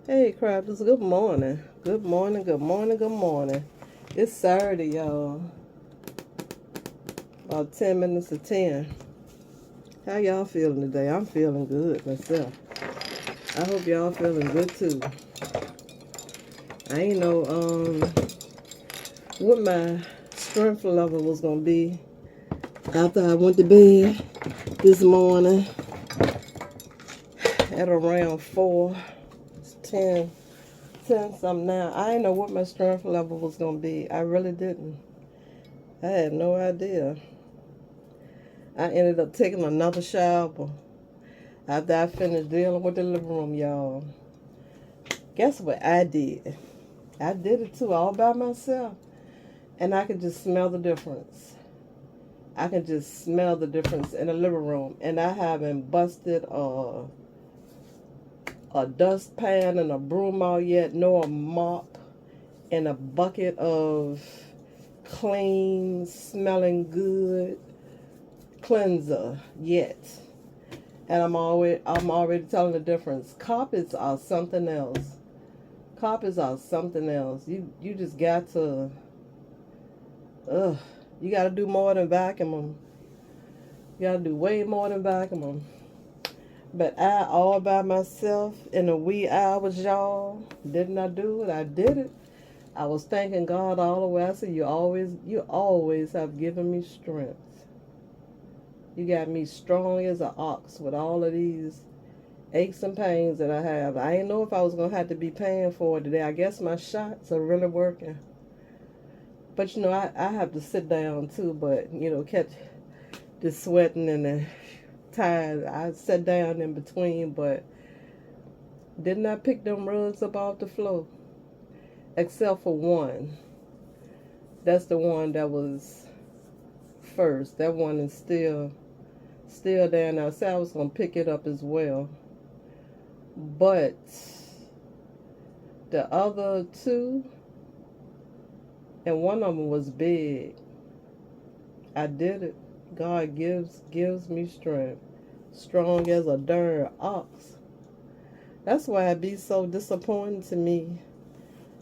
Hey, crafters, good morning. Good morning, good morning, good morning. It's Saturday, y'all. About 10 minutes to 10. How y'all feeling today? I'm feeling good myself. I hope y'all feeling good too. I ain't know what my strength level was gonna be after I went to bed this morning at around 4. It's 10 something now. I didn't know what my strength level was gonna be. I really didn't. I had no idea. I ended up taking another shower after I finished dealing with the living room, y'all. Guess what I did? I did it too, all by myself. And I could just smell the difference. I can just smell the difference in the living room. And I haven't busted a dustpan and a broom out yet, nor a mop and a bucket of clean, smelling good cleanser yet. And I'm already telling the difference. Carpets are something else. Carpets are something else. You just got to you gotta do more than vacuum them. You gotta do way more than vacuum them. But I all by myself in the wee hours, y'all. Didn't I do it? I did it. I was thanking God all the way. I said, you always have given me strength. You got me strong as an ox with all of these aches and pains that I have. I didn't know if I was going to have to be paying for it today. I guess my shots are really working. But, I have to sit down too, but, catch the sweating and the tired. I sat down in between, but didn't I pick them rugs up off the floor? Except for one. That's the one that was first. That one is still there now. I said I was going to pick it up as well. But the other two, and one of them was big. I did it. God gives me strength. Strong as a darn ox. That's why it be so disappointing to me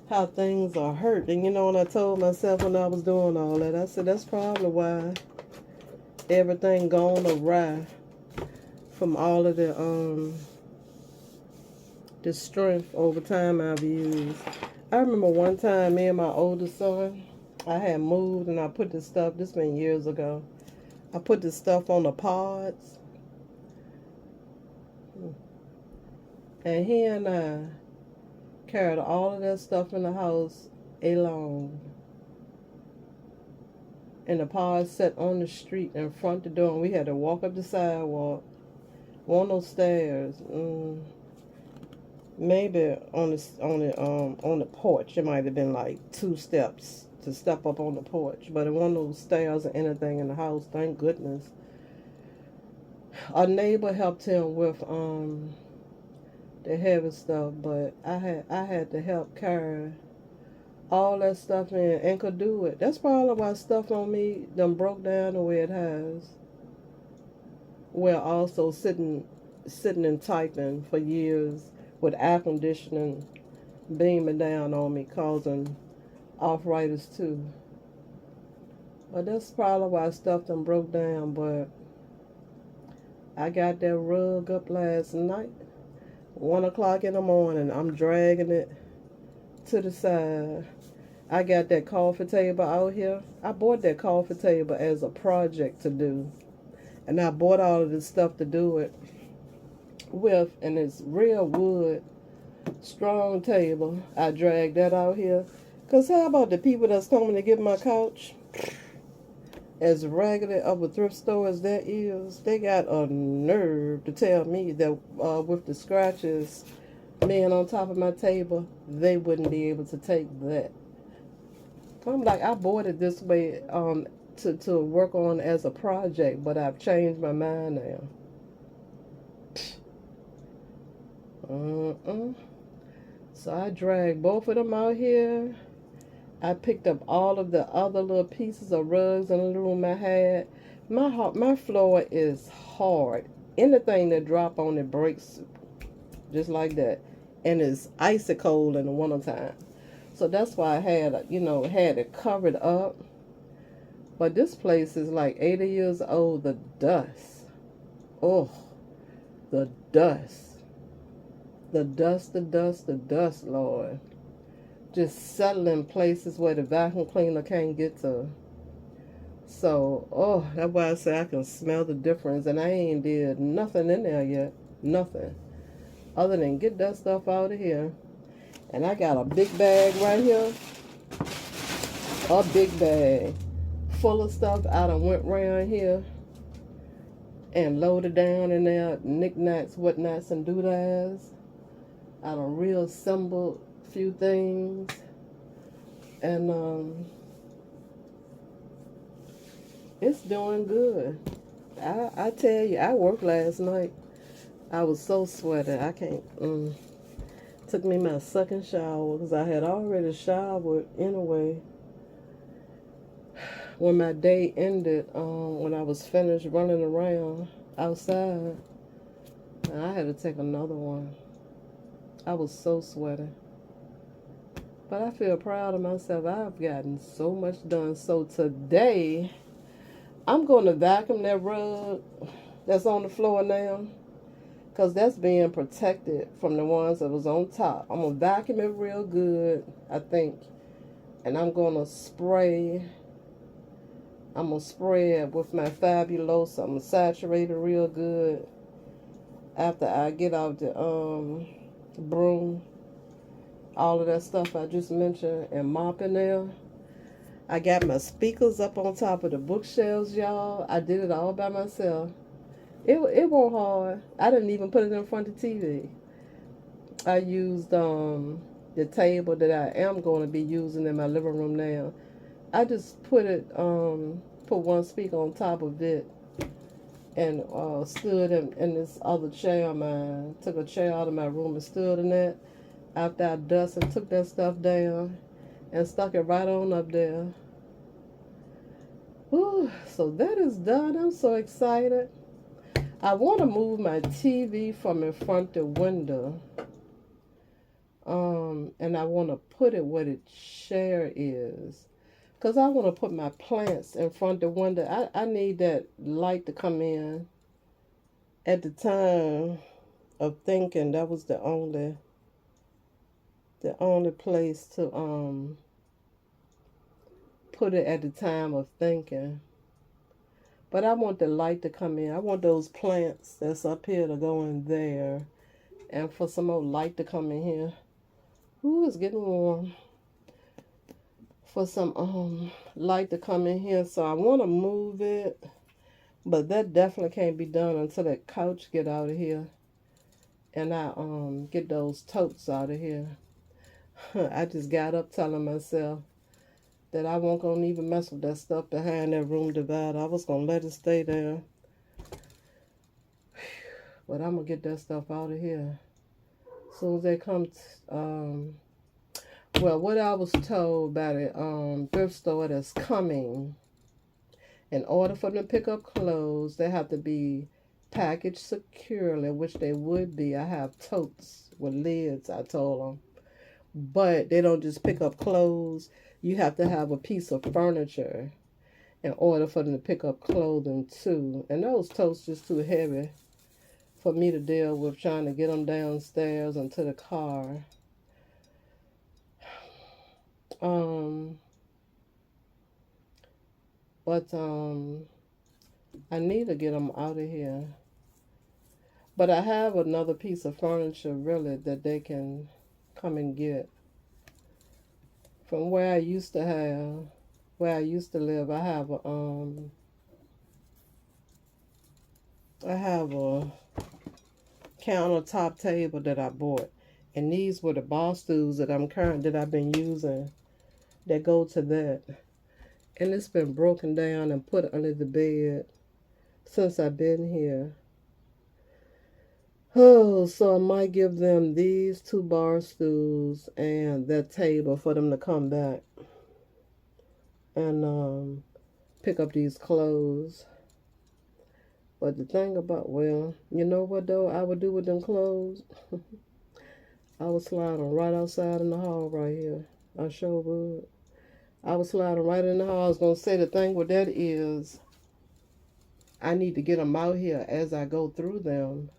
how things are hurt. And when I told myself when I was doing all that, I said that's probably why everything gone awry from all of the strength over time I've used. I remember one time me and my oldest son, I had moved and I put this stuff, this been years ago, I put this stuff on the pods, and he and I carried all of that stuff in the house alone. And the pods sat on the street in front of the door, and we had to walk up the sidewalk, on those stairs. Maybe on the porch, it might have been like 2 steps to step up on the porch, but it wasn't those stairs or anything in the house. Thank goodness. A neighbor helped him with the heavy stuff, but I had to help carry all that stuff in and could do it. That's probably why stuff on me done broke down the way it has. Well, also sitting and typing for years with air conditioning beaming down on me, causing arthritis too. But that's probably why stuff done broke down. But I got that rug up last night, 1 o'clock in the morning. I'm dragging it to the side. I got that coffee table out here. I bought that coffee table as a project to do. And I bought all of this stuff to do it with, and it's real wood, strong table. I dragged that out here. Because how about the people that's coming to get my couch? As raggedy of a thrift store as that is, they got a nerve to tell me that with the scratches being on top of my table, they wouldn't be able to take that. I'm like, I bought it this way to work on as a project, but I've changed my mind now. So I dragged both of them out here. I picked up all of the other little pieces of rugs in the room I had. My floor is hard. Anything that drop on it breaks just like that. and it's icy cold in the wintertime. So that's why I had, had it covered up. But this place is like 80 years old. The dust. Oh, the dust. The dust, the dust, the dust, Lord. Just settling places where the vacuum cleaner can't get to. So, oh, that's why I say I can smell the difference. And I ain't did nothing in there yet. Nothing. Other than get that stuff out of here. And I got a big bag right here. A big bag full of stuff I done went around here and loaded down in there. Knickknacks, whatnots, and doodads. I done reassembled a few things. And it's doing good. I tell you, I worked last night. I was so sweaty. I can't. Took me my second shower because I had already showered anyway. When my day ended, when I was finished running around outside, and I had to take another one. I was so sweaty. But I feel proud of myself. I've gotten so much done. So today, I'm going to vacuum that rug that's on the floor now, because that's being protected from the ones that was on top. I'm going to vacuum it real good, I think. And I'm going to spray it with my Fabulous. I'm going to saturate it real good after I get out the broom. All of that stuff I just mentioned, and mop in there. I got my speakers up on top of the bookshelves, y'all. I did it all by myself. It wasn't hard. I didn't even put it in front of the TV. I used the table that I am going to be using in my living room now. I just put one speaker on top of it and stood in this other chair of mine. Took a chair out of my room and stood in that after I dusted and took that stuff down and stuck it right on up there. Whew, so that is done. I'm so excited. I want to move my TV from in front the window. And I want to put it where the chair is. Because I want to put my plants in front the window. I need that light to come in. At the time of thinking, that was the only place to put it at the time of thinking. But I want the light to come in. I want those plants that's up here to go in there. And for some more light to come in here. Ooh, it's getting warm. For some light to come in here. So I want to move it. But that definitely can't be done until that couch get out of here. And I get those totes out of here. I just got up telling myself that I won't gonna even mess with that stuff behind that room divider. I was gonna let it stay there. But I'm gonna get that stuff out of here. As soon as they come, well, what I was told by the thrift store that's coming, in order for them to pick up clothes, they have to be packaged securely, which they would be. I have totes with lids, I told them. But they don't just pick up clothes. You have to have a piece of furniture in order for them to pick up clothing too. And those totes just too heavy for me to deal with trying to get them downstairs and to the car. But I need to get them out of here. But I have another piece of furniture really that they can come and get. From where I used to live, I have a countertop table that I bought. And these were the bar stools that I've been using that go to that. And it's been broken down and put under the bed since I've been here. Oh, so I might give them these 2 bar stools and that table for them to come back and pick up these clothes. But the thing about, well, you know what though I would do with them clothes? I was sliding right outside in the hall right here. I sure would. I was sliding right in the hall. I was going to say the thing with that is I need to get them out here as I go through them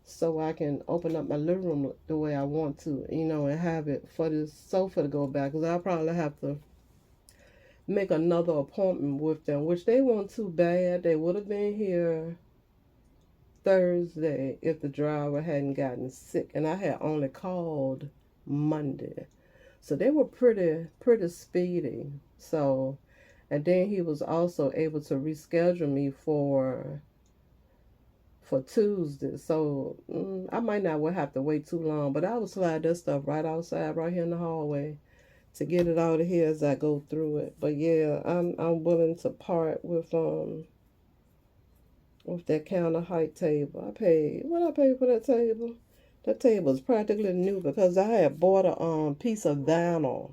so I can open up my living room the way I want to, and have it for this sofa to go back. Because I'll probably have to make another appointment with them, which they weren't too bad. They would have been here Thursday if the driver hadn't gotten sick. And I had only called Monday. So they were pretty speedy. So, and then he was also able to reschedule me for Tuesday. So I might not would have to wait too long, but I will slide that stuff right outside, right here in the hallway, to get it out of here as I go through it. But yeah, I'm willing to part with that counter height table. I paid for that table. That table is practically new because I had bought a piece of vinyl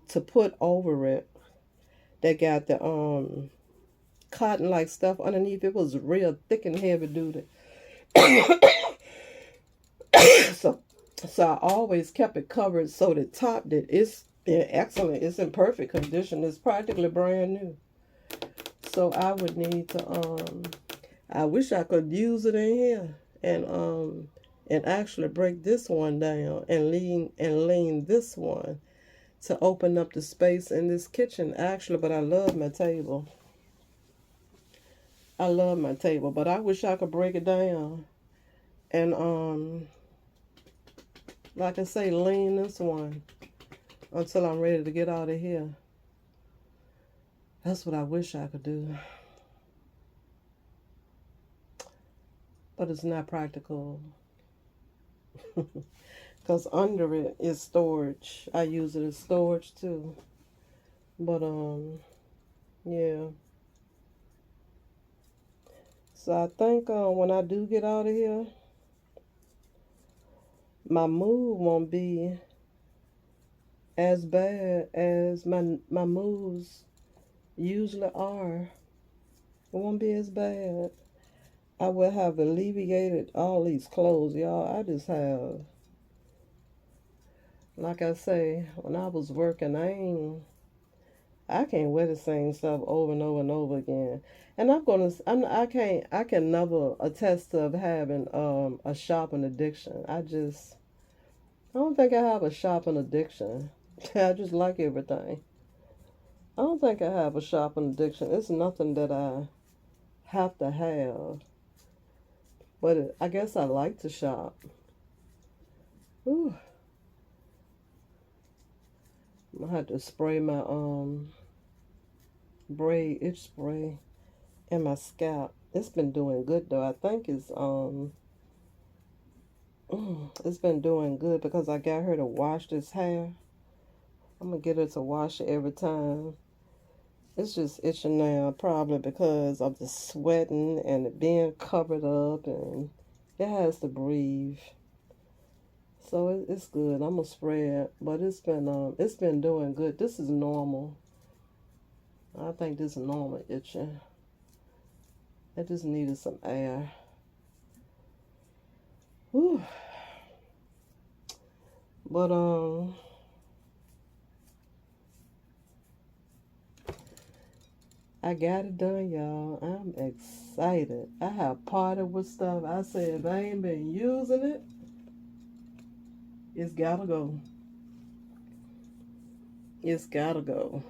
to put over it that got the cotton like stuff underneath. It was real thick and heavy duty. so so I always kept it covered so the top that it's excellent. It's in perfect condition. It's practically brand new. So I would need to I wish I could use it in here and actually break this one down and lean this one to open up the space in this kitchen actually. But I love my table. But I wish I could break it down and like I say, lean this one until I'm ready to get out of here. That's what I wish I could do. But it's not practical. Because under it is storage. I use it as storage too. But yeah. So I think when I do get out of here, my move won't be as bad as my moves usually are. It won't be as bad. I will have alleviated all these clothes, y'all. I just have, like I say, when I was working, I can't wear the same stuff over and over and over again. And I can never attest to having a shopping addiction. I don't think I have a shopping addiction. I just like everything. I don't think I have a shopping addiction. It's nothing that I have to have. But I guess I like to shop. Ooh. I'm gonna have to spray my braid itch spray in my scalp. It's been doing good though. I think it's been doing good because I got her to wash this hair. I'm gonna get her to wash it every time. It's just itching now, probably because of the sweating and it being covered up, and it has to breathe. So it's good. I'm gonna spray it, but it's been doing good. This is normal. I think this is normal itching. I just needed some air. Whew. But I got it done, y'all. I'm excited. I have parted with stuff. I said if I ain't been using it, it's gotta go. It's gotta go.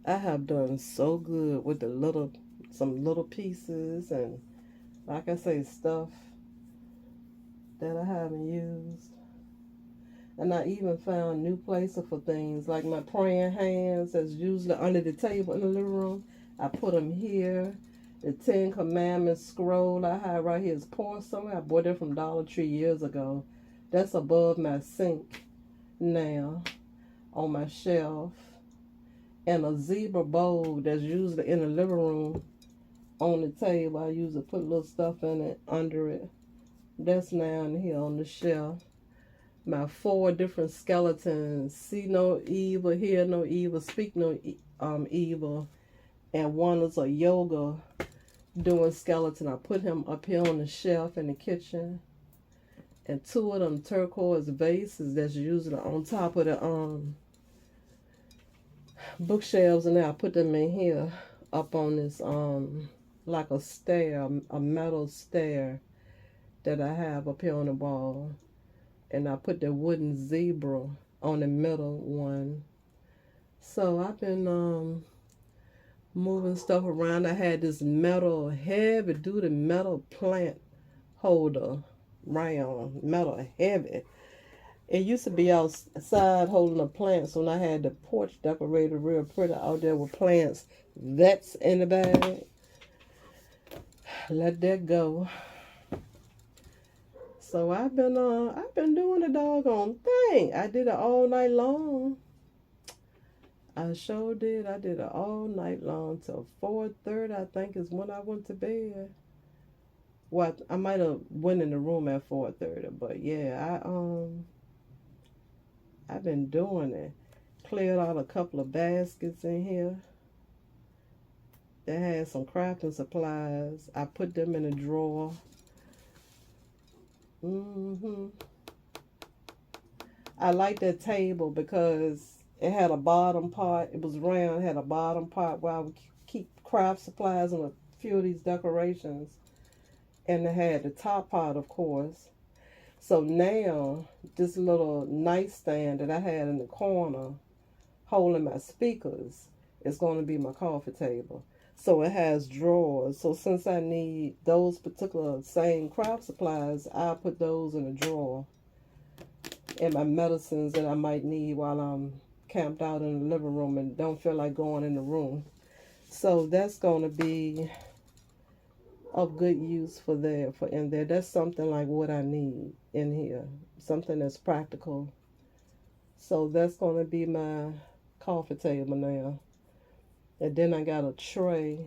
I have done so good with some little pieces and, like I say, stuff that I haven't used. And I even found new places for things like my praying hands that's usually under the table in the living room. I put them here. The 10 Commandments scroll I have right here is poured somewhere. I bought it from Dollar Tree years ago. That's above my sink now on my shelf. And a zebra bowl that's usually in the living room on the table. I usually put little stuff in it, under it. That's now in here on the shelf. My 4 different skeletons: see no evil, hear no evil, speak no evil. And one is a yoga doing skeleton. I put him up here on the shelf in the kitchen. and 2 of them turquoise vases that's usually on top of the bookshelves, and then I put them in here up on this like a stair, a metal stair that I have up here on the wall. And I put the wooden zebra on the middle one. So I've been moving stuff around. I had this metal, heavy duty metal plant holder, round, metal heavy. It used to be outside holding the plants when I had the porch decorated real pretty out there with plants. That's in the bag. Let that go. So I've been doing the doggone thing. I did it all night long. I sure did. I did it all night long till 4:30. I think is when I went to bed. Well, I might have went in the room at 4:30, but yeah, I've been doing it. Cleared out a couple of baskets in here that had some crafting supplies. I put them in a drawer. I like that table because it had a bottom part. It was round, had a bottom part where I would keep craft supplies and a few of these decorations. And it had the top part, of course. So now, this little nightstand that I had in the corner holding my speakers is going to be my coffee table. So it has drawers. So since I need those particular same craft supplies, I put those in a drawer. And my medicines that I might need while I'm camped out in the living room and don't feel like going in the room. So that's going to be of good use for in there. That's something like what I need in here. Something that's practical. So that's going to be my coffee table now. And then I got a tray,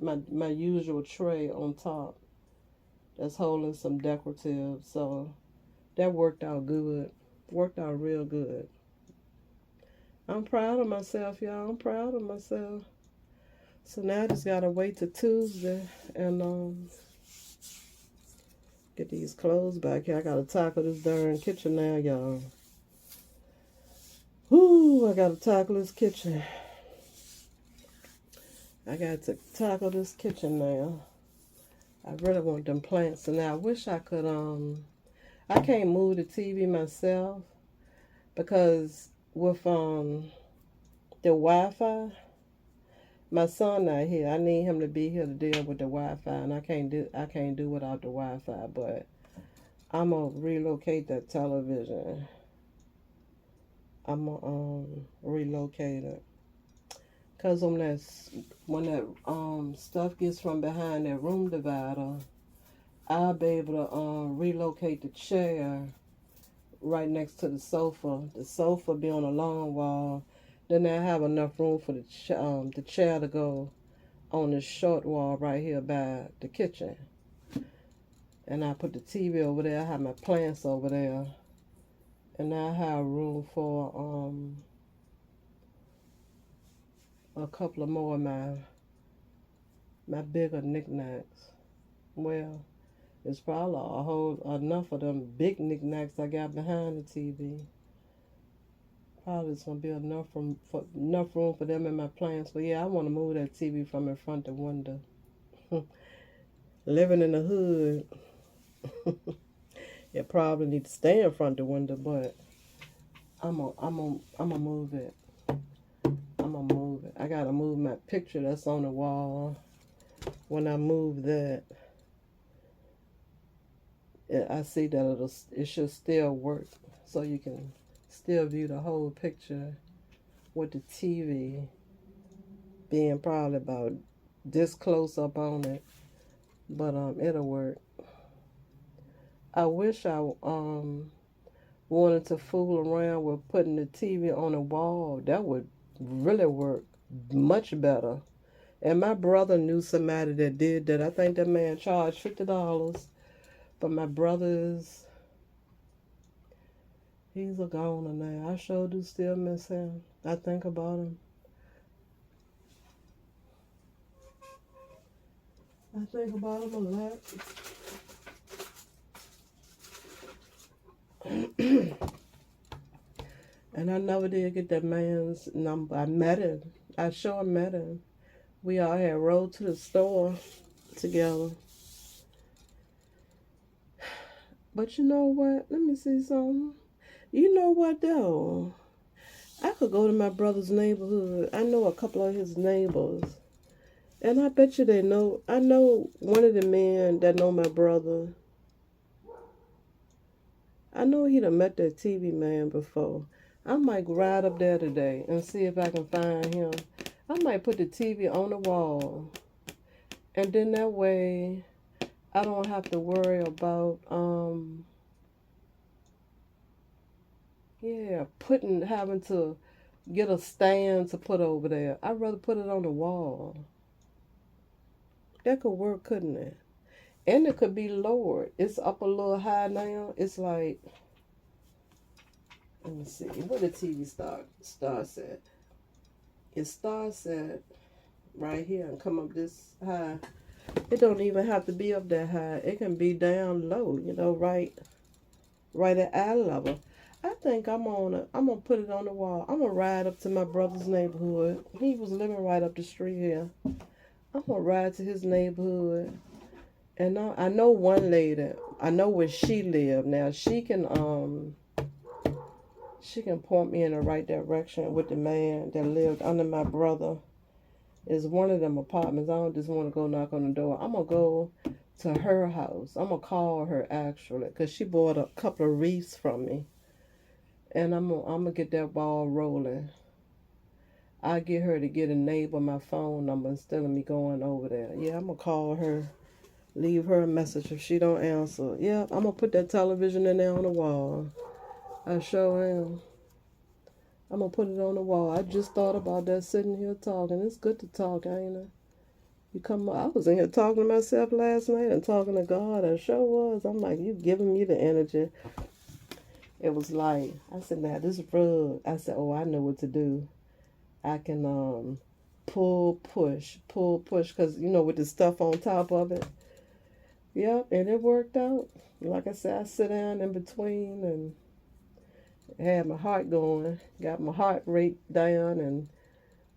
my usual tray on top that's holding some decorative. So that worked out good. Worked out real good. I'm proud of myself, y'all. I'm proud of myself. So now I just gotta wait till Tuesday and get these clothes back here. I gotta tackle this darn kitchen now, y'all. Whoo, I gotta tackle this kitchen. I got to tackle this kitchen now. I really want them plants. And now I wish I could, I can't move the TV myself because with the Wi-Fi, my son not here. I need him to be here to deal with the Wi-Fi, and I can't do without the Wi-Fi. But I'm gonna relocate that television. I'm gonna relocate it. Cause when that stuff gets from behind that room divider, I'll be able to relocate the chair right next to the sofa. The sofa be on a long wall. Then I have enough room for the chair to go on this short wall right here by the kitchen. And I put the TV over there. I have my plants over there. And I have room for a couple of more of my bigger knickknacks. Well, it's probably enough of them big knickknacks I got behind the TV. Probably it's gonna be enough room for them in my plants. But yeah, I want to move that TV from in front to window. Living in the hood, it probably need to stay in front of the window, but I'm gonna move it. I'm gonna move it. I gotta move my picture that's on the wall. When I move that, I see that it should still work, so you can still view the whole picture with the TV being probably about this close up on it, but it'll work. I wish I wanted to fool around with putting the TV on a wall. That would really work much better. And my brother knew somebody that did that. I think that man charged $50. But my brother's, he's a goner now. I sure do still miss him. I think about him. I think about him a lot. And I never did get that man's number. I met him. I sure met him. We all had rode to the store together. But you know what? Let me see something. You know what though? I could go to my brother's neighborhood. I know a couple of his neighbors. And I bet you they know. I know one of the men that know my brother. I know he'd have met that TV man before. I might ride up there today and see if I can find him. I might put the TV on the wall. And then that way I don't have to worry about having to get a stand to put over there. I'd rather put it on the wall. That could work, couldn't it? And it could be lowered. It's up a little high now. It's like, let me see, where the TV starts at. It starts at right here and come up this high. It don't even have to be up that high. It can be down low, right at eye level. I think I'm gonna put it on the wall. I'm gonna ride up to my brother's neighborhood. He was living right up the street here. I'm gonna ride to his neighborhood. And I know one lady. I know where she lived. Now she can point me in the right direction with the man that lived under my brother. Is one of them apartments. I don't just want to go knock on the door. I'm gonna go to her house. I'm gonna call her actually, cause she bought a couple of wreaths from me, and I'm gonna get that ball rolling. I get her to get a neighbor my phone number instead of me going over there. Yeah, I'm gonna call her, leave her a message if she don't answer. Yeah, I'm gonna put that television in there on the wall. I sure am. I'm gonna put it on the wall. I just thought about that sitting here talking. It's good to talk, ain't it? I was in here talking to myself last night and talking to God. I sure was. I'm like, you giving me the energy. It was like, I said, now this rug. I said, oh, I know what to do. I can pull, push, because with the stuff on top of it. Yep, and it worked out. Like I said, I sit down in between and had my heart going, got my heart rate down, and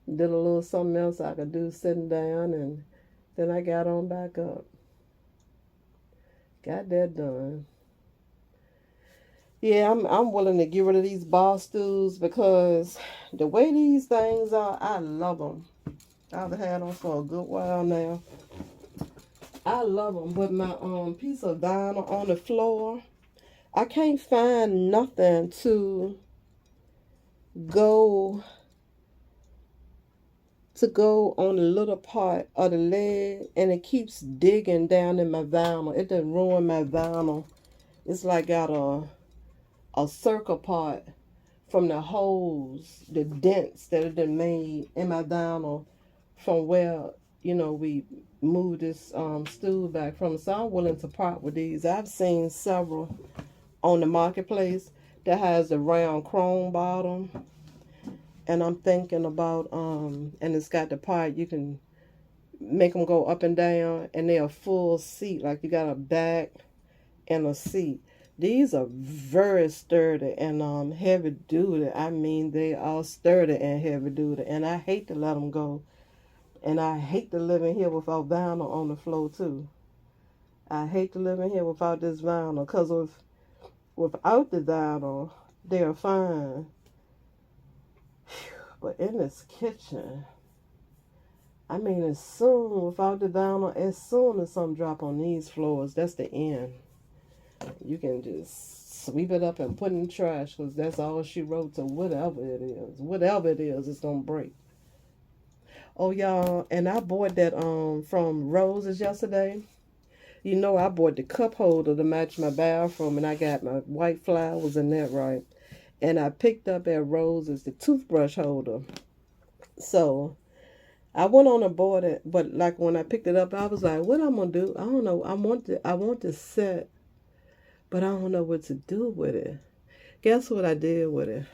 did a little something else I could do sitting down, and then I got on back up. Got that done. Yeah, I'm willing to get rid of these bar stools because the way these things are, I love them. I've had them for a good while now. I love them, but my piece of vinyl on the floor, I can't find nothing to go on the little part of the leg, and it keeps digging down in my vinyl. It done ruin my vinyl. It's like got a circle part from the holes, the dents that have been made in my vinyl from where we moved this stool back from. So I'm willing to part with these. I've seen several on the marketplace that has a round chrome bottom, and I'm thinking about and it's got the part you can make them go up and down, and they're a full seat, like you got a back and a seat. These are very sturdy and heavy duty. I mean, they are sturdy and heavy duty, and I hate to let them go. And I hate to live in here without vinyl on the floor too. I hate to live in here without this vinyl, because without the vinyl, they're fine. But in this kitchen, I mean, without the vinyl, as soon as something drop on these floors, that's the end. You can just sweep it up and put in the trash, because that's all she wrote to whatever it is. Whatever it is, it's going to break. Oh, y'all, and I bought that from Rose's yesterday. I bought the cup holder to match my bathroom, and I got my white flowers in that, right? And I picked up at Rose's the toothbrush holder. So I went on and bought it, but like when I picked it up, I was like, what I'm gonna do? I don't know. I want the set, but I don't know what to do with it. Guess what I did with it?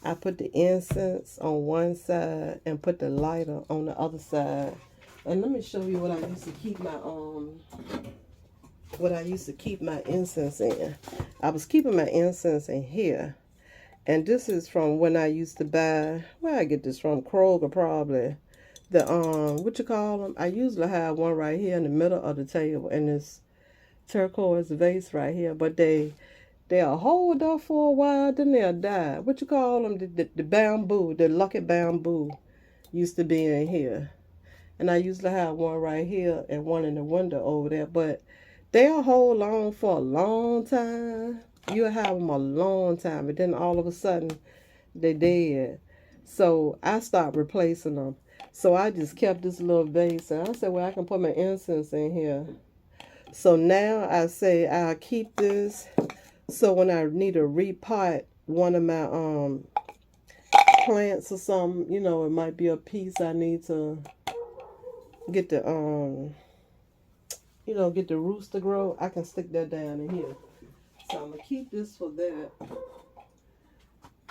I put the incense on one side and put the lighter on the other side. And let me show you what I used to keep my what I used to keep my incense in. I was keeping my incense in here. And this is from when I used to buy, where I get this from? Kroger probably. The, what you call them? I usually have one right here in the middle of the table. And this turquoise vase right here. But they'll hold up for a while, then they'll die. What you call them? The bamboo, the lucky bamboo used to be in here. And I usually have one right here and one in the window over there. But they'll hold on for a long time. You'll have them a long time. But then all of a sudden, they dead. So I stopped replacing them. So I just kept this little vase. And I said, well, I can put my incense in here. So now I say I'll keep this. So when I need to repot one of my plants or something, you know, it might be a piece I need to get the you know, get the roots to grow, I can stick that down in here. So I'm gonna keep this for that.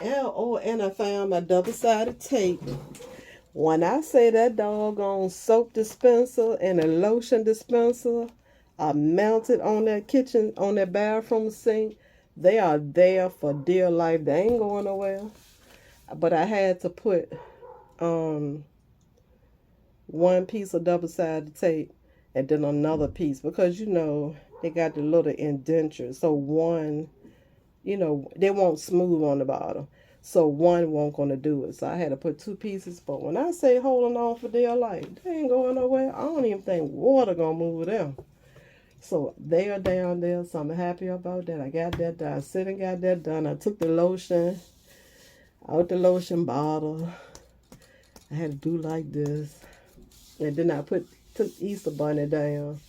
And I found my double-sided tape. When I say that doggone soap dispenser and a lotion dispenser are mounted on that kitchen, on that bathroom sink, they are there for dear life. They ain't going nowhere. But I had to put one piece of double-sided tape and then another piece because, you know, they got the little indentures. So one, you know, they won't smooth on the bottom. So one won't gonna do it. So I had to put two pieces. But when I say holding on for dear life, they ain't going nowhere. I don't even think water gonna move them. So they are down there. So I'm happy about that. I got that done. I said and got that done. I took the lotion out the lotion bottle. I had to do like this. And then I took Easter Bunny down.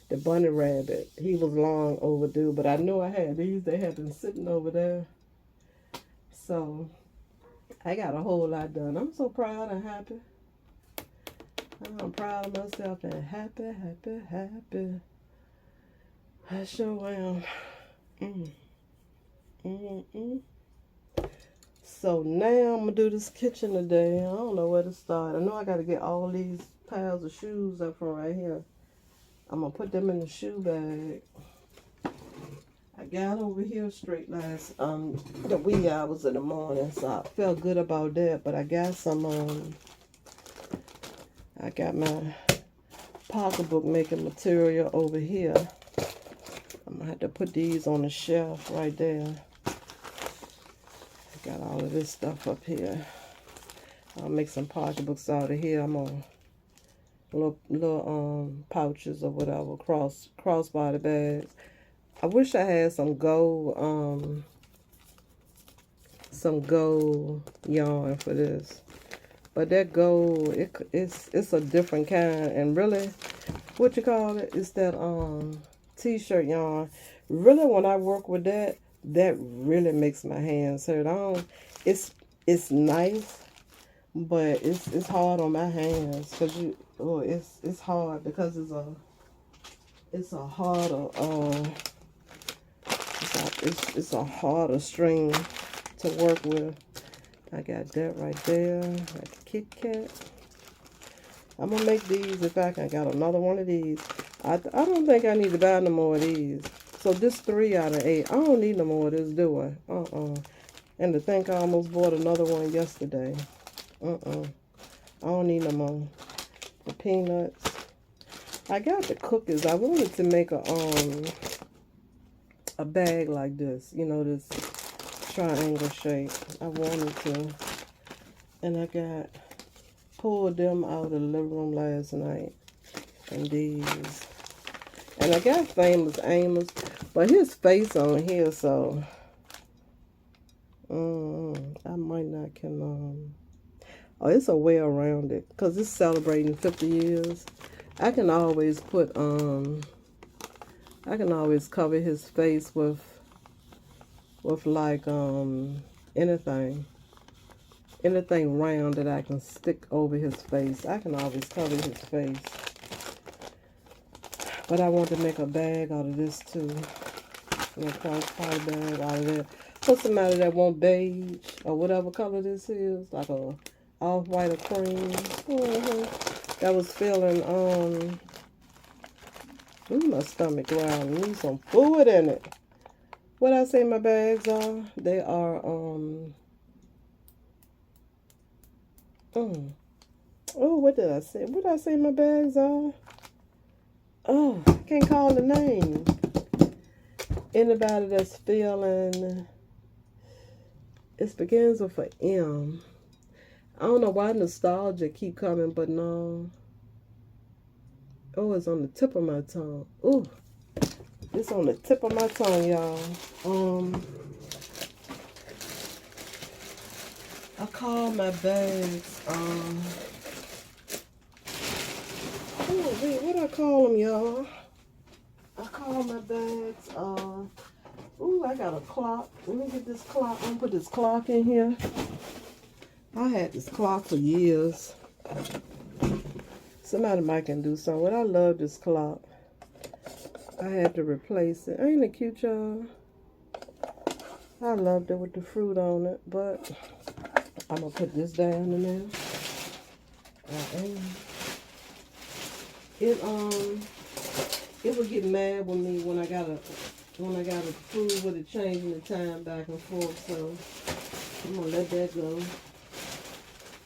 The bunny rabbit. He was long overdue. But I knew I had these. They had been sitting over there. So I got a whole lot done. I'm so proud and happy. I'm proud of myself and happy, happy, happy. I sure am. So now I'm going to do this kitchen today. I don't know where to start. I know I got to get all these piles of shoes up from right here. I'm going to put them in the shoe bag. I got over here straight last, the wee hours of the morning, so I felt good about that. But I got some, I got my pocketbook making material over here. I'm gonna have to put these on the shelf right there. I got all of this stuff up here. I'll make some pocketbooks out of here. I'm on little pouches or whatever, crossbody bags. I wish I had some gold yarn for this, but that gold it's a different kind. And really, what you call it? It's that t-shirt yarn. Really, when I work with that really makes my hands hurt. It's nice, but it's hard on my hands because it's hard because it's a harder it's a harder string to work with. I got that right there. Got the Kit Kat. I'm gonna make these if I can. Got another one of these. I don't think I need to buy no more of these. So this 3 out of 8. I don't need no more of this, do I? And to think I almost bought another one yesterday. I don't need no more. The peanuts. I got the cookies. I wanted to make a bag like this, you know, this triangle shape. I wanted to, and I pulled them out of the living room last night, and these, and I got Famous Amos, but his face on here, so I might not can, oh, it's a way around it, because it's celebrating 50 years. I can always put, I can always cover his face with like, anything round that I can stick over his face. I can always cover his face. But I want to make a bag out of this too. A crossbody bag out of that. For somebody that want beige or whatever color this is, like a off-white or cream. That was feeling, Ooh, my stomach growling. Need some food in it. What I say my bags are? They are, oh, what did I say? What did I say my bags are? Oh, I can't call the name. Anybody that's feeling, it begins with an M. I don't know why nostalgia keep coming, but no. Oh, it's on the tip of my tongue. Ooh, it's on the tip of my tongue, y'all. I call my bags, oh, wait, what I call them, y'all? I call my bags, ooh, I got a clock. Let me get this clock. I'm gonna put this clock in here. I had this clock for years. Somebody might can do something. But I love this clock. I had to replace it. Ain't it cute, y'all? I loved it with the fruit on it, but I'm gonna put this down in there. It would get mad with me when I gotta food with it changing the time back and forth. So I'm gonna let that go.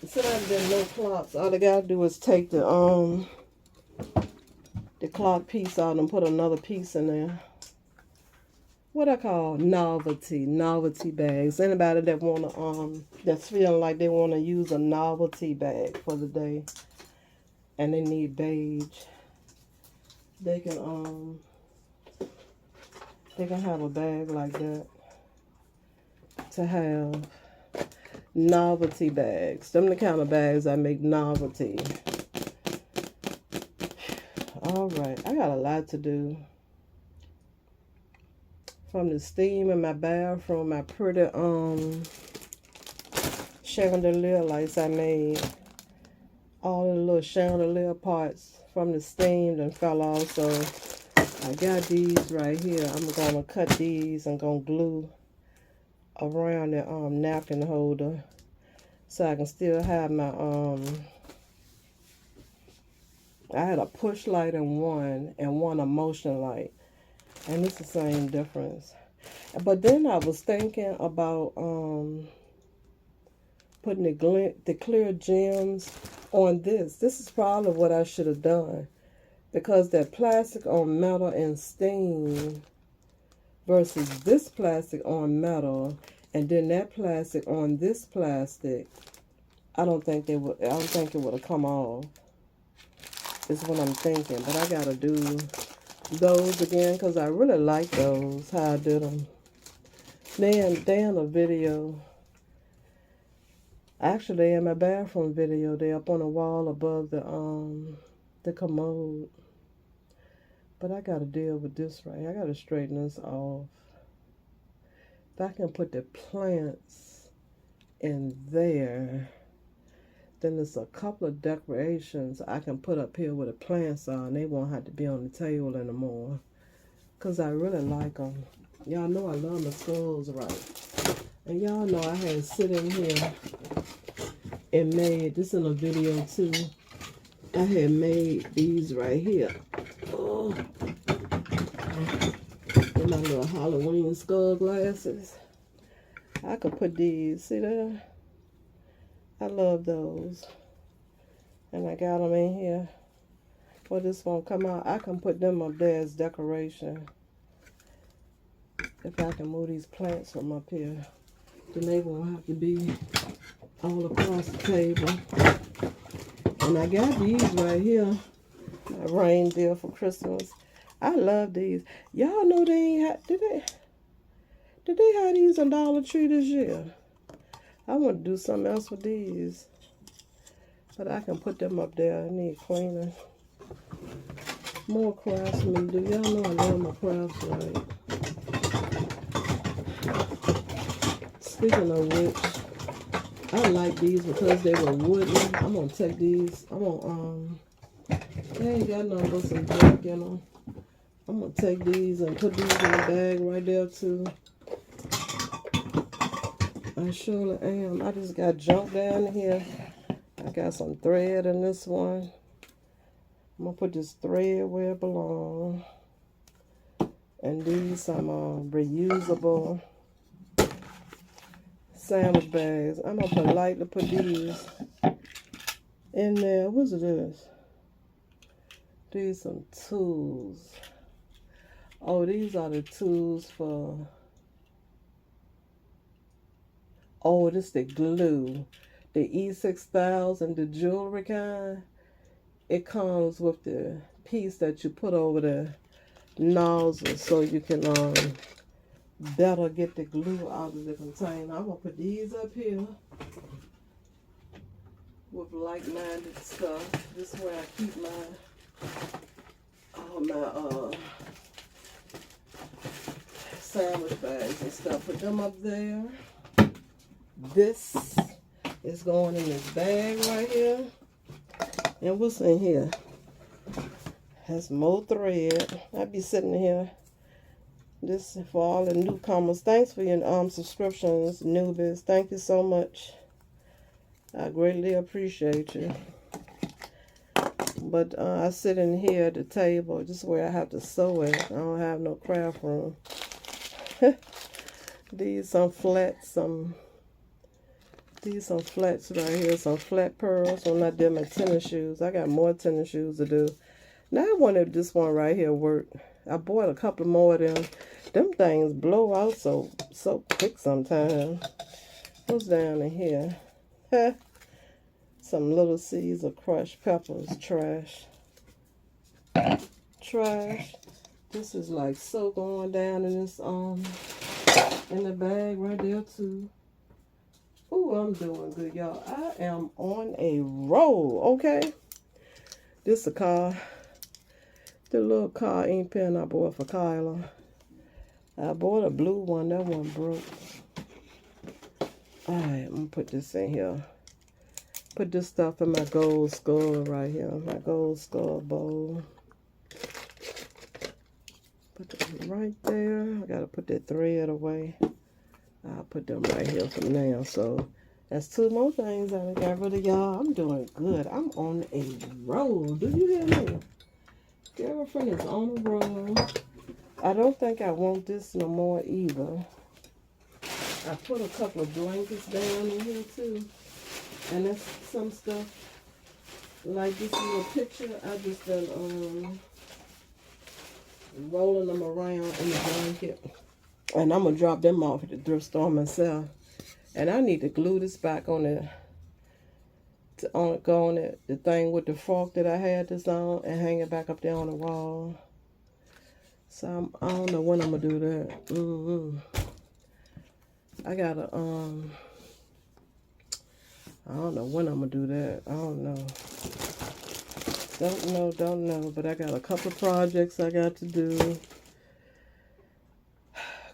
Somebody that know clocks, all they gotta do is take the clock piece out and put another piece in there. What I call novelty bags. Anybody that wanna that's feeling like they wanna use a novelty bag for the day and they need beige, they can have a bag like that to have. Novelty bags. Them the kind of bags I make novelty. Alright, I got a lot to do. From the steam in my bathroom, my pretty chandelier lights I made. All the little chandelier parts from the steam and fell off. So I got these right here. I'm gonna cut these and gonna glue around the napkin holder so I can still have my I had a push light in one and one a motion light, and it's the same difference. But then I was thinking about putting the clear gems on this. This is probably what I should have done, because that plastic on metal and steam versus this plastic on metal, and then that plastic on this plastic, I don't think it would have come off. Is what I'm thinking. But I gotta do those again because I really like those, how I did them. They in a video. Actually, they in my bathroom video. They up on the wall above the commode. But I gotta deal with this right. I gotta straighten this off. If I can put the plants in there, then there's a couple of decorations I can put up here where the plants are, and they won't have to be on the table anymore. Because I really like them. Y'all know I love my skulls right. And y'all know I had sit in here and made, this in a video too, I had made these right here. Oh. And my little Halloween skull glasses. I could put these, see there? I love those. And I got them in here. Well, this won't come out. I can put them up there as decoration. If I can move these plants from up here, then they won't have to be all across the table. And I got these right here. My reindeer for Christmas. I love these. Y'all know they ain't had, did they have these on Dollar Tree this year? I want to do something else with these. But I can put them up there. I need cleaner. More crafts for me to do. Y'all know I love my crafts, right? Speaking of which, I like these because they were wooden. I'm going to take these. I'm going to, they ain't got nothing but some junk, you know. I'm going to take these and put these in the bag right there, too. I surely am. I just got junk down here. I got some thread in this one. I'm going to put this thread where it belongs. And these some reusable sandwich bags. I'm gonna politely put these in there. What's this? These some tools. Oh, these are the tools for. Oh, this the glue. The E6000, the jewelry kind. It comes with the piece that you put over the nozzle so you can better get the glue out of the container. I'm gonna put these up here with like-minded stuff. This is where I keep all my sandwich bags and stuff. Put them up there. This is going in this bag right here. And what's in here? Has more thread. I be sitting here. This is for all the newcomers. Thanks for your subscriptions, newbies. Thank you so much. I greatly appreciate you. But I sit in here at the table. This is where I have to sew it. I don't have no craft room. These some flats right here. Some flat pearls. Well, not them my tennis shoes. I got more tennis shoes to do. Now I wonder if this one right here worked. I bought a couple more of them. Them things blow out so quick sometimes. What's down in here? Some little seeds of crushed peppers. Trash. Trash. This is like so going down in this in the bag right there too. Ooh, I'm doing good, y'all. I am on a roll, okay? This is a car. The little car ink pen I bought for Kyla. I bought a blue one. That one broke. Alright, I'm gonna put this in here. Put this stuff in my gold skull right here. My gold skull bowl. Put them right there. I gotta put that thread away. I'll put them right here for now. So that's two more things I got rid of, y'all. I'm doing good. I'm on a roll. Do you hear me? Girlfriend is on a roll. I don't think I want this no more either. I put a couple of blankets down in here too. And that's some stuff. Like this little picture. I just been rolling them around in the blanket. And I'm going to drop them off at the thrift store myself. And I need to glue this back on the thing with the fork that I had this on and hang it back up there on the wall. So I don't know when I'm going to do that. I got to, I don't know when I'm going to do that. I don't know. Don't know. But I got a couple projects I got to do.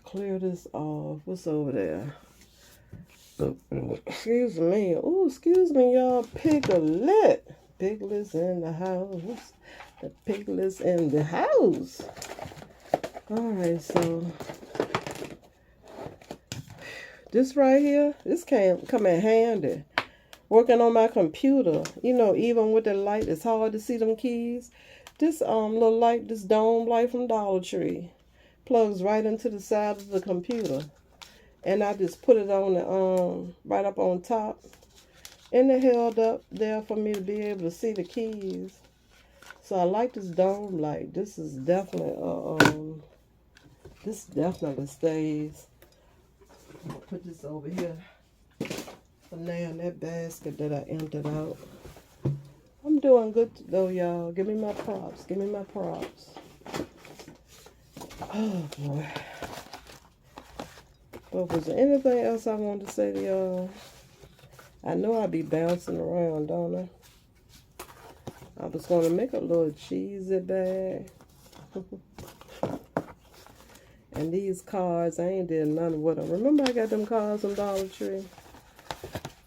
Clear this off. What's over there? Excuse me. Oh, excuse me, y'all. Piglet. Piglet's in the house. The piglet's in the house. Alright, so this right here, this can come in handy. Working on my computer, you know, even with the light, it's hard to see them keys. This little light, this dome light from Dollar Tree, plugs right into the side of the computer. And I just put it on the right up on top. And it held up there for me to be able to see the keys. So I like this dome light. This is definitely this definitely stays. I'll put this over here for now in that basket that I emptied out. I'm doing good though, y'all. Give me my props. Give me my props. Oh boy. But was there anything else I wanted to say to y'all? I know I be bouncing around, don't I? I was going to make a little cheesy bag. And these cards, I ain't did none with them. Remember I got them cards from Dollar Tree?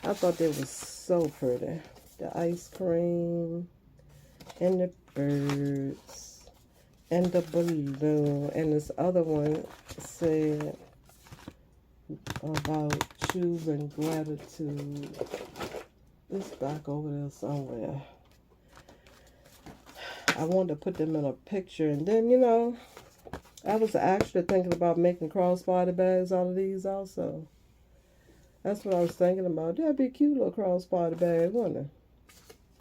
I thought they was so pretty. The ice cream, and the birds, and the balloon. And this other one said about choosing gratitude. It's back over there somewhere. I wanted to put them in a picture, and then, you know, I was actually thinking about making crossbody bags out of these also. That's what I was thinking about. That'd be a cute little crossbody bag, wouldn't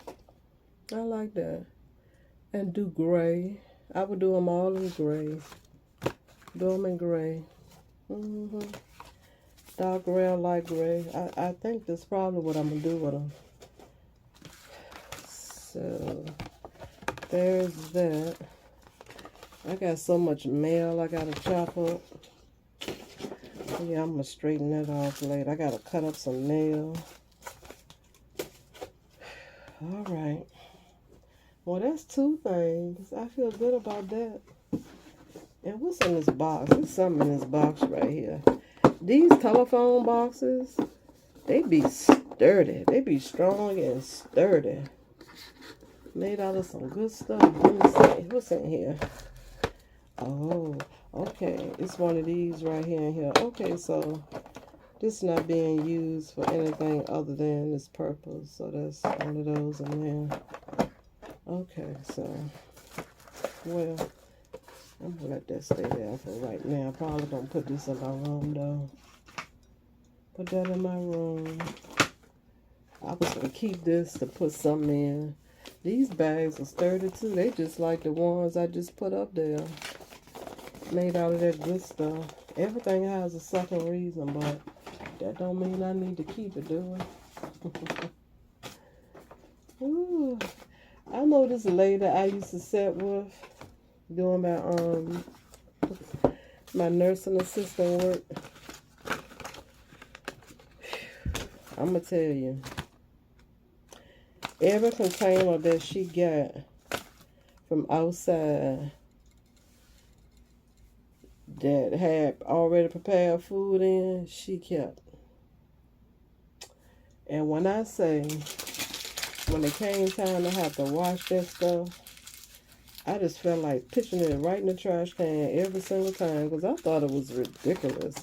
it? I like that. And do gray. I would do them all in gray. Do them in gray. Dark gray or light gray. I think that's probably what I'm going to do with them. So, there's that. I got so much mail I got to chop up. Yeah, I'm going to straighten that off later. I got to cut up some nail. All right. Well, that's 2 things. I feel good about that. And what's in this box? There's something in this box right here. These telephone boxes, they be sturdy. They be strong and sturdy. Made out of some good stuff. Let me see. What's in here? Oh, okay. It's one of these right here and here. Okay, so this is not being used for anything other than this purpose. So that's one of those in there. Okay, so, well, I'm going to let that stay there for right now. I'm probably going to put this in my room, though. Put that in my room. I was going to keep this to put something in. These bags are sturdy, too. They just like the ones I just put up there. Made out of that good stuff. Everything has a second reason, but that don't mean I need to keep it, do it? Ooh. I know this lady I used to sit with doing my nursing assistant work. I'm going to tell you. Every container that she got from outside that had already prepared food in, she kept. And when I say, when it came time to have to wash that stuff, I just felt like pitching it right in the trash can every single time because I thought it was ridiculous.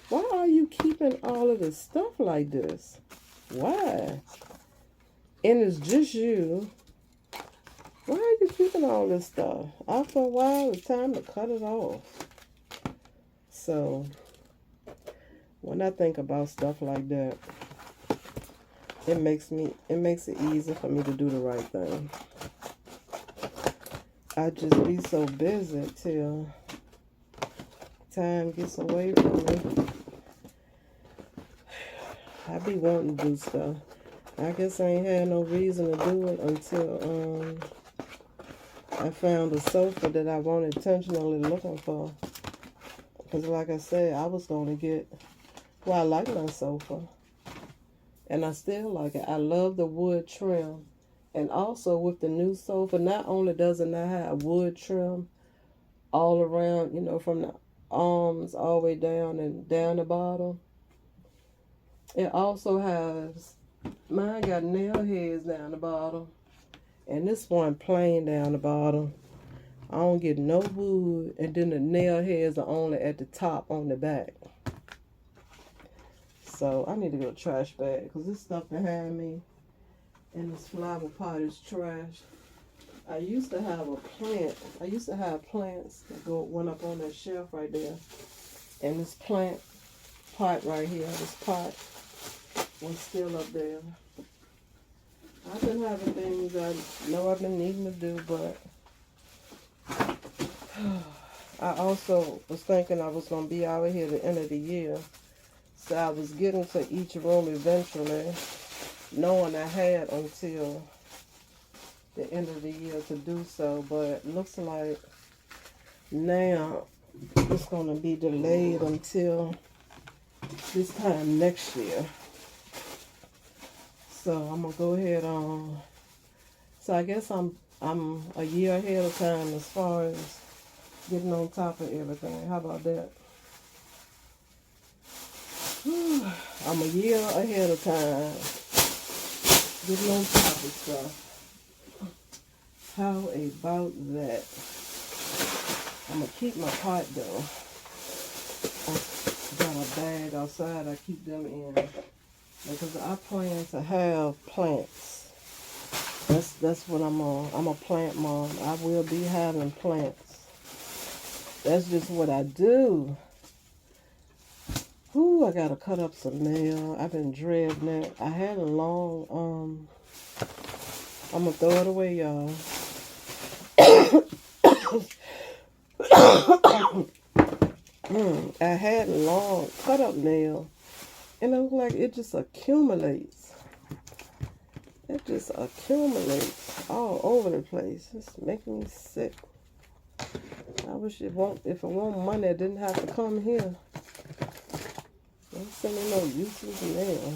Why are you keeping all of this stuff like this? Why? And it's just you. Why are you keeping all this stuff? After a while, it's time to cut it off. So, when I think about stuff like that, it makes it easy for me to do the right thing. I just be so busy till time gets away from me. I be wanting to do stuff. I guess I ain't had no reason to do it until I found a sofa that I wasn't intentionally looking for. Because like I said, I was going to get, well, I like my sofa. And I still like it. I love the wood trim. And also with the new sofa, not only does it not have wood trim all around, you know, from the arms all the way down and down the bottom. It also has, mine got nail heads down the bottom. And this one plain down the bottom. I don't get no wood. And then the nail heads are only at the top on the back. So I need to get a trash bag because this stuff behind me in this flower pot is trash. I used to have a plant. I used to have plants that went up on that shelf right there. And this plant pot right here, this pot was still up there. I've been having things I know I've been needing to do, but I also was thinking I was going to be out here at the end of the year. So I was getting to each room eventually, knowing I had until the end of the year to do so. But it looks like now it's going to be delayed until this time next year. So I'm going to go ahead on. So I guess I'm a year ahead of time as far as getting on top of everything. How about that? I'm a year ahead of time getting on top of stuff. How about that? I'm going to keep my pot though. I got a bag outside I keep them in. Because I plan to have plants. That's what I'm on. I'm a plant mom. I will be having plants. That's just what I do. Ooh, I gotta cut up some nail. I've been dreading it. I had a long, I'm gonna throw it away, y'all. I had a long cut up nail, and it looked like it just accumulates. It just accumulates all over the place. It's making me sick. I wish if it want money, it didn't have to come here. Don't send me no useless nail.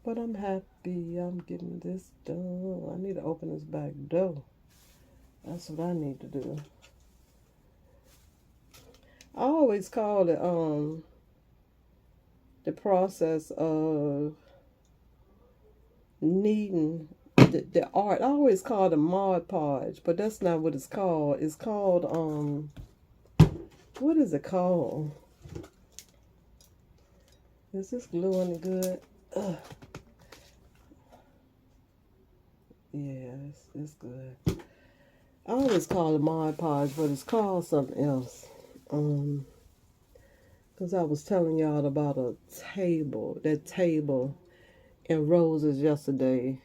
But I'm happy I'm getting this done. I need to open this back door. That's what I need to do. I always call it the process of kneading the art. I always call it Mod Podge, but that's not what it's called. It's called what is it called? Is this glue any good? Ugh. Yeah, it's good. I always call it Mod Podge, but it's called something else. Because I was telling y'all about that table in Roses yesterday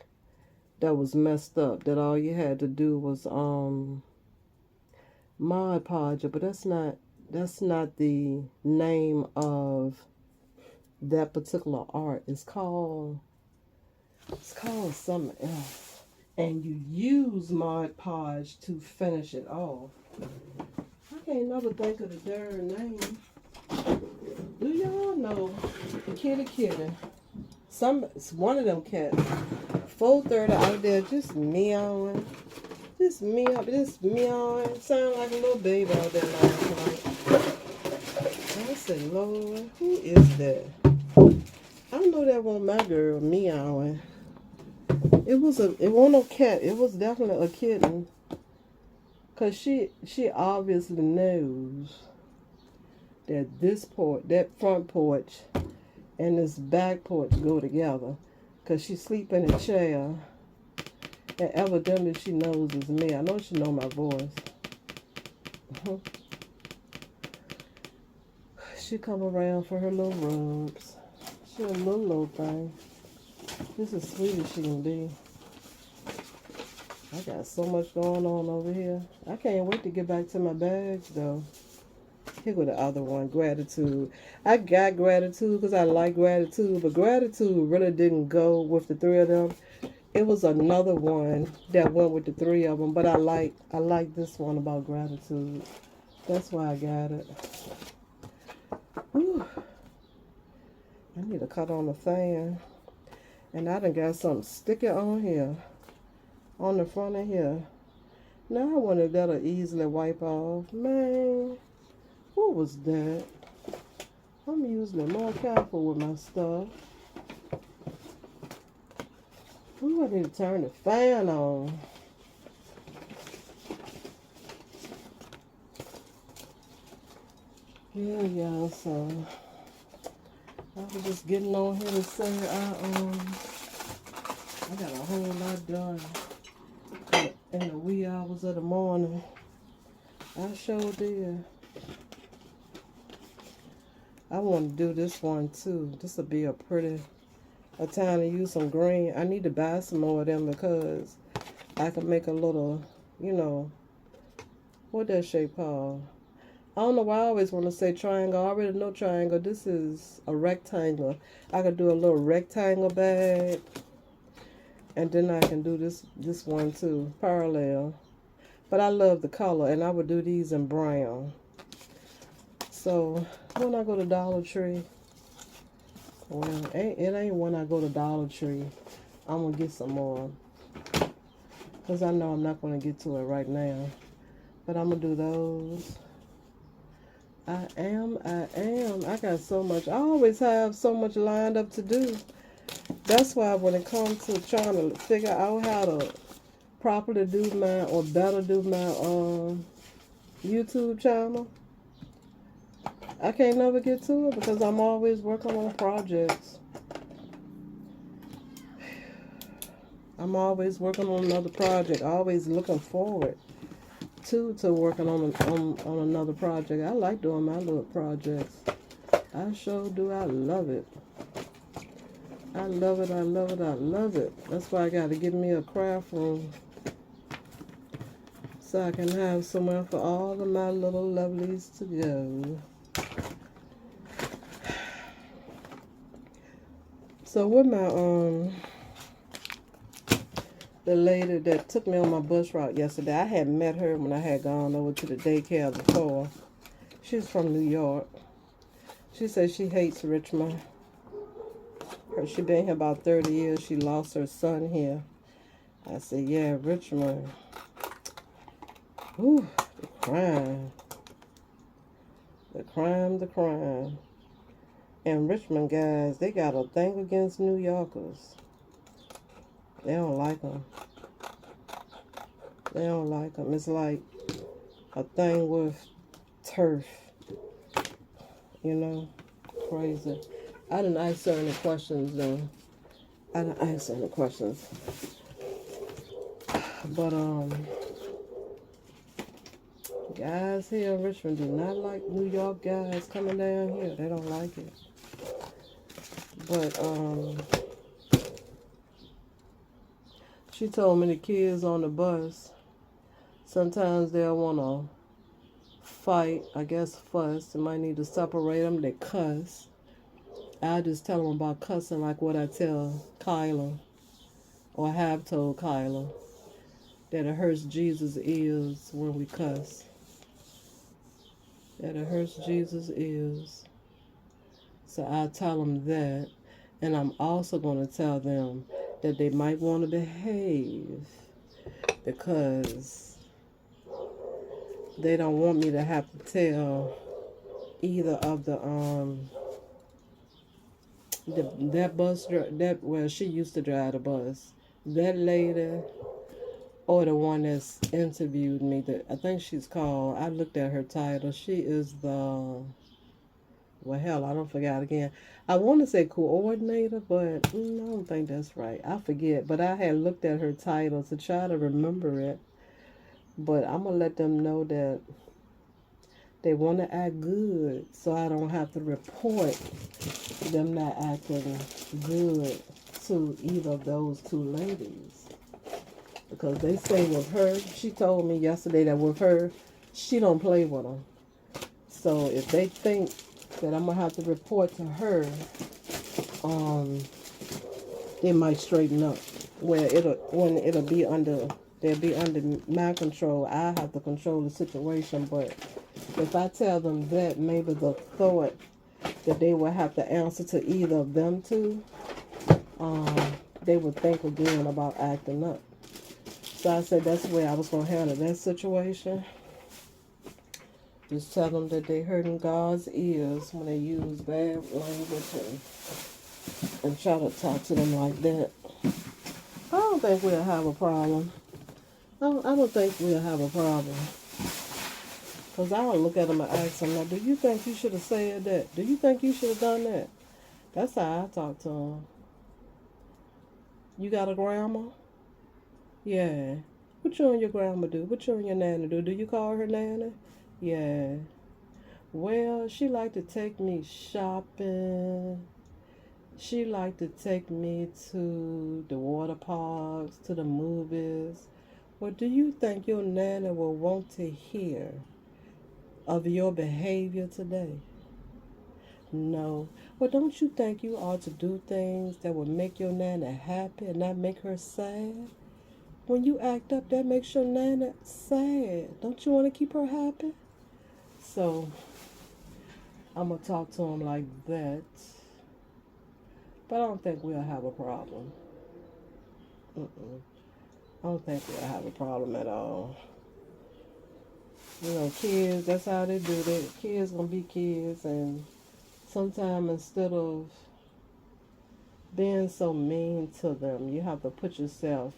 that was messed up, that all you had to do was Mod Podge it, but that's not the name of that particular art. It's called something else. And you use Mod Podge to finish it off. I can't never think of the darn name. Do y'all know Kitty? One of them cats. 4:30 out there just meowing. Just meowing. Sound like a little baby out there last night. I said, Lord, who is that? I know that wasn't my girl meowing. It wasn't no cat. It was definitely a kitten. Cause she obviously knows that that front porch and this back porch go together. Cause she sleep in a chair. And evidently she knows it's me. I know she know my voice. She come around for her little rubs. She a little thing. This is sweet as she can be. I got so much going on over here. I can't wait to get back to my bags, though. Here go the other one, gratitude. I got gratitude because I like gratitude, but gratitude really didn't go with the three of them. It was another one that went with the three of them, but I like this one about gratitude. That's why I got it. Whew. I need to cut on the fan. And I done got something sticky on here. On the front of here. Now I wonder if that'll easily wipe off. Man, what was that? I'm usually more careful with my stuff. Ooh, I need to turn the fan on. Yeah, so I was just getting on here to say I got a whole lot done in the wee hours of the morning. I sure did. I want to do this one too. This will be a time to use some green. I need to buy some more of them because I can make a little, what that shape called? I don't know why I always want to say triangle. I already know triangle. This is a rectangle. I could do a little rectangle bag. And then I can do this one too, parallel. But I love the color, and I would do these in brown. So when I go to Dollar Tree, well, it ain't when I go to Dollar Tree. I'm going to get some more. Because I know I'm not going to get to it right now. But I'm going to do those. I am. I got so much. I always have so much lined up to do. That's why when it comes to trying to figure out how to properly do my, or better do my YouTube channel, I can't never get to it because I'm always working on projects. I'm always working on another project, always looking forward to working on another project. I like doing my little projects. I sure do. I love it. I love it. I love it. I love it. That's why I got to get me a craft room so I can have somewhere for all of my little lovelies to go. So with my the lady that took me on my bus route yesterday, I had met her when I had gone over to the daycare before. She's from New York. She said she hates Richmond. She been here about 30 years. She lost her son here. I said, yeah, Richmond. Ooh, the crime. The crime, the crime. And Richmond guys, they got a thing against New Yorkers. They don't like them. They don't like them. It's like a thing with turf. You know? Crazy. I didn't ask her any questions though. I didn't ask her any questions. But guys here in Richmond do not like New York guys coming down here. They don't like it. But she told me the kids on the bus, sometimes they'll want to fight, I guess fuss. They might need to separate them. They cuss. I just tell them about cussing like what I tell Kyla, or have told Kyla, that it hurts Jesus' ears when we cuss. That it hurts Jesus' ears. So I tell them that. And I'm also going to tell them that they might want to behave because they don't want me to have to tell either of that bus that well she used to drive the bus, that lady, or the one that's interviewed me. That I think she's called. I looked at her title. She is the well, hell, I don't forget again. I want to say coordinator, but I don't think that's right. I forget. But I had looked at her title to try to remember it. But I'm going to let them know that they want to act good so I don't have to report them not acting good to either of those two ladies. Because they say with her, she told me yesterday that with her, she don't play with them. So if they think that I'm gonna have to report to her, they might straighten up. Where it'll be under they'll be under my control. I have to control the situation. But if I tell them that, maybe the thought that they will have to answer to either of them two, they would think again about acting up. So I said that's the way I was gonna handle that situation. Just tell them that they hurting God's ears when they use bad language and try to talk to them like that. I don't think we'll have a problem. I don't think we'll have a problem. Because I'll look at them and ask them, now, do you think you should have said that? Do you think you should have done that? That's how I talk to them. You got a grandma? Yeah. What you and your grandma do? What you and your nana do? Do you call her nana? Yeah. Well, she liked to take me shopping. She liked to take me to the water parks, to the movies. Well, do you think your nana will want to hear of your behavior today? No. Well, don't you think you ought to do things that would make your nana happy and not make her sad? When you act up, that makes your nana sad. Don't you want to keep her happy? So, I'm going to talk to him like that. But I don't think we'll have a problem. I don't think we'll have a problem at all. You know, kids, that's how they do it. Kids going to be kids. And sometimes instead of being so mean to them, you have to put yourself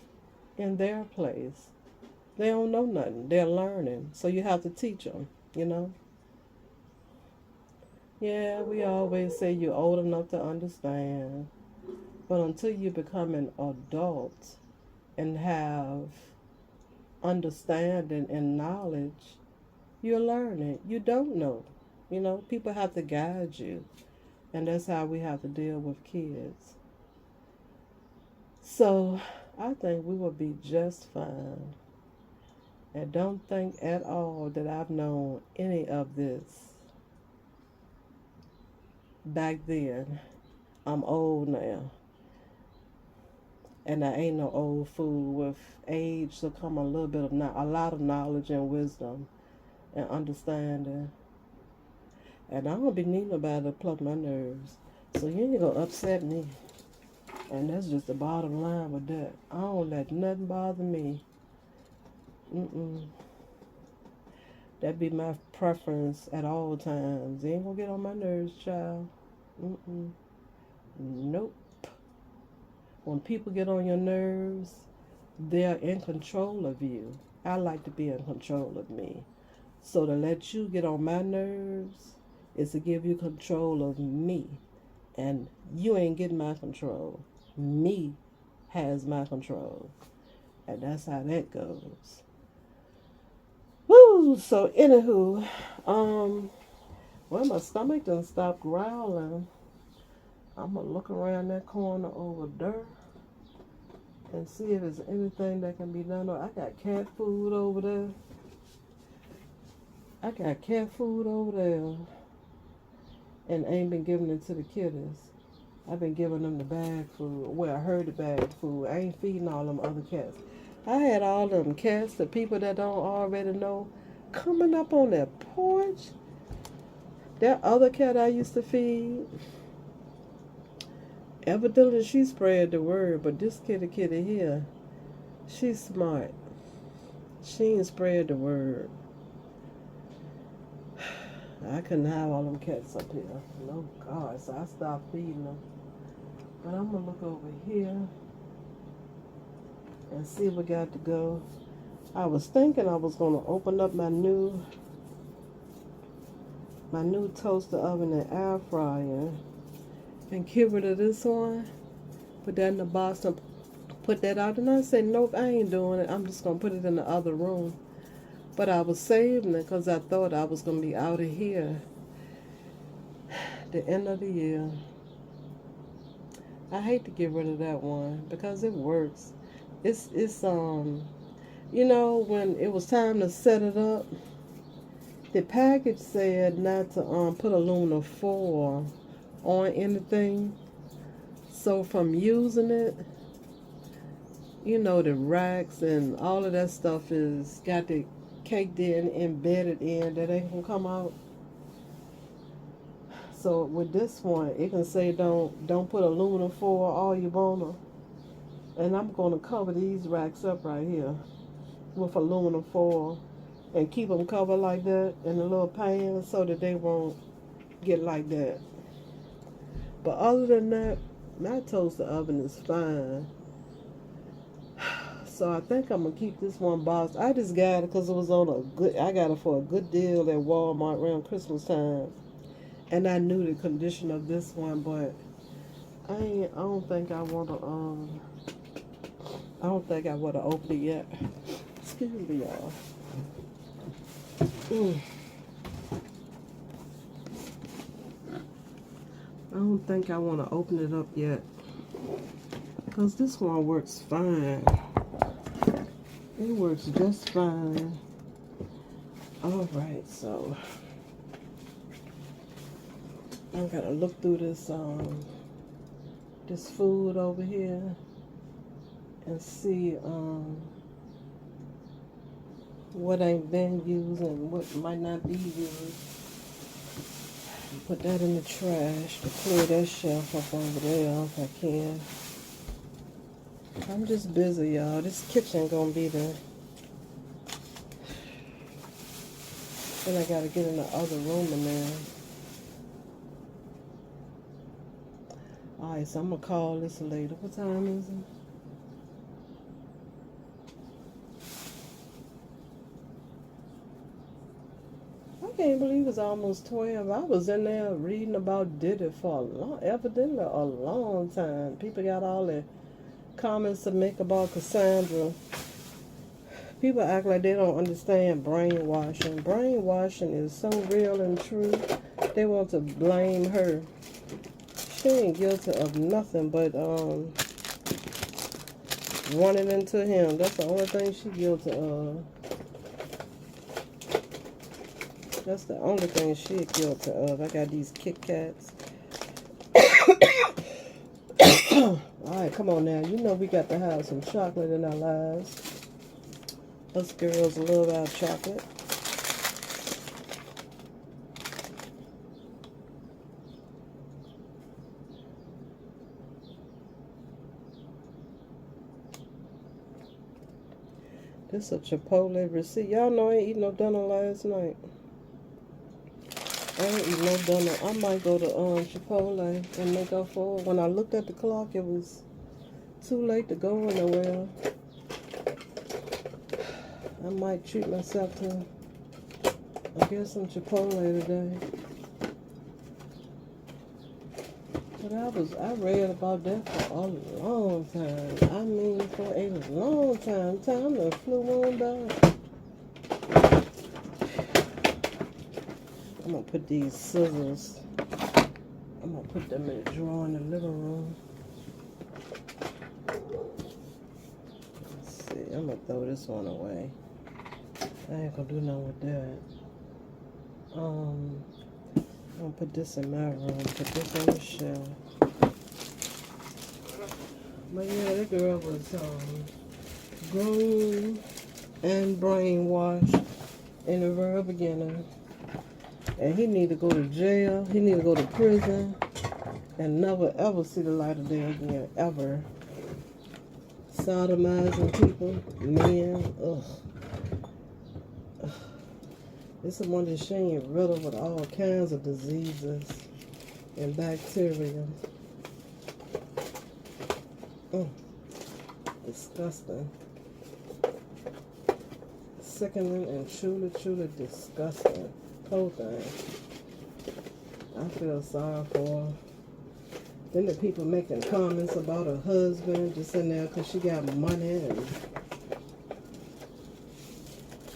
in their place. They don't know nothing. They're learning. So you have to teach them, you know. Yeah, we always say you're old enough to understand. But until you become an adult and have understanding and knowledge, you're learning. You don't know. People have to guide you. And that's how we have to deal with kids. So I think we will be just fine. And don't think at all that I've known any of this back then. I'm old now. And I ain't no old fool. With age will come a little bit of a lot of knowledge and wisdom and understanding. And I don't be needing nobody to pluck my nerves. So you ain't gonna upset me. And that's just the bottom line with that. I don't let nothing bother me. Mm-mm. That be my preference at all times. They ain't gonna get on my nerves, child. Mm-mm. Nope. When people get on your nerves, they're in control of you. I like to be in control of me. So to let you get on my nerves is to give you control of me. And you ain't getting my control. Me has my control. And that's how that goes. Woo! So anywho, well, my stomach done stopped growling. I'm gonna look around that corner over there and see if there's anything that can be done. I got cat food over there. And ain't been giving it to the kiddies. I've been giving them the bag food. Well, I heard the bag food. I ain't feeding all them other cats. I had all them cats, the people that don't already know, coming up on that porch. That other cat I used to feed, evidently she spread the word, but this kitty here, she's smart. She ain't spread the word. I couldn't have all them cats up here. No God, so I stopped feeding them. But I'm gonna look over here and see if we got to go. I was thinking I was gonna open up my new toaster oven and air fryer and get rid of this one. Put that in the box and put that out. And I said, nope, I ain't doing it. I'm just gonna put it in the other room. But I was saving it because I thought I was gonna be out of here the end of the year. I hate to get rid of that one because it works. It's when it was time to set it up, the package said not to put aluminum foil on anything. So from using it, the racks and all of that stuff is got the caked in, embedded in, that ain't gonna come out. So with this one, it can say don't put aluminum foil all you wanna. And I'm gonna cover these racks up right here with aluminum foil and keep them covered like that in a little pan so that they won't get like that. But other than that, my toaster oven is fine. So I think I'm gonna keep this one box. I just got it because it was I got it for a good deal at Walmart around Christmas time. And I knew the condition of this one, but I don't think I wanna open it yet. Excuse me, y'all. I don't think I want to open it up yet because this one works fine. It works just fine. All right, so I gotta look through this food over here and see what ain't been used and what might not be used. Put that in the trash to clear that shelf up over there if I can. I'm just busy, y'all. This kitchen gonna be the... Then I gotta get in the other room in there. Alright, so I'm gonna call this later. What time is it? I can't believe it's almost 12. I was in there reading about Diddy for evidently a long time. People got all their comments to make about Cassandra People act like they don't understand brainwashing. Brainwashing is so real and true. They want to blame her. She ain't guilty of nothing but running into him. That's the only thing she guilty of. That's the only thing she guilty of. I got these Kit Kats. Alright, come on now. You know we got to have some chocolate in our lives. Us girls love our chocolate. This a Chipotle receipt. Y'all know I ain't eating no dinner last night. I ain't eating no dinner. I might go to Chipotle and make up for it. When I looked at the clock, it was too late to go anywhere. I might treat myself to, I guess, some Chipotle today. But I read about that for a long time. I mean, for a long time. Time that flew on by. I'm going to put these scissors, I'm going to put them in the drawer in the living room. Let's see, I'm going to throw this one away. I ain't going to do nothing with that. I'm going to put this in my room, put this on the shelf. But yeah, that girl was grown and brainwashed in the very beginning. And he need to go to jail. He need to go to prison and never ever see the light of day again, ever. Sodomizing people, men, ugh. It's a wonder she ain't riddled with all kinds of diseases and bacteria. Disgusting. Sickening and truly, truly disgusting. Whole thing. I feel sorry for her. Then the people making comments about her husband just in there because she got money and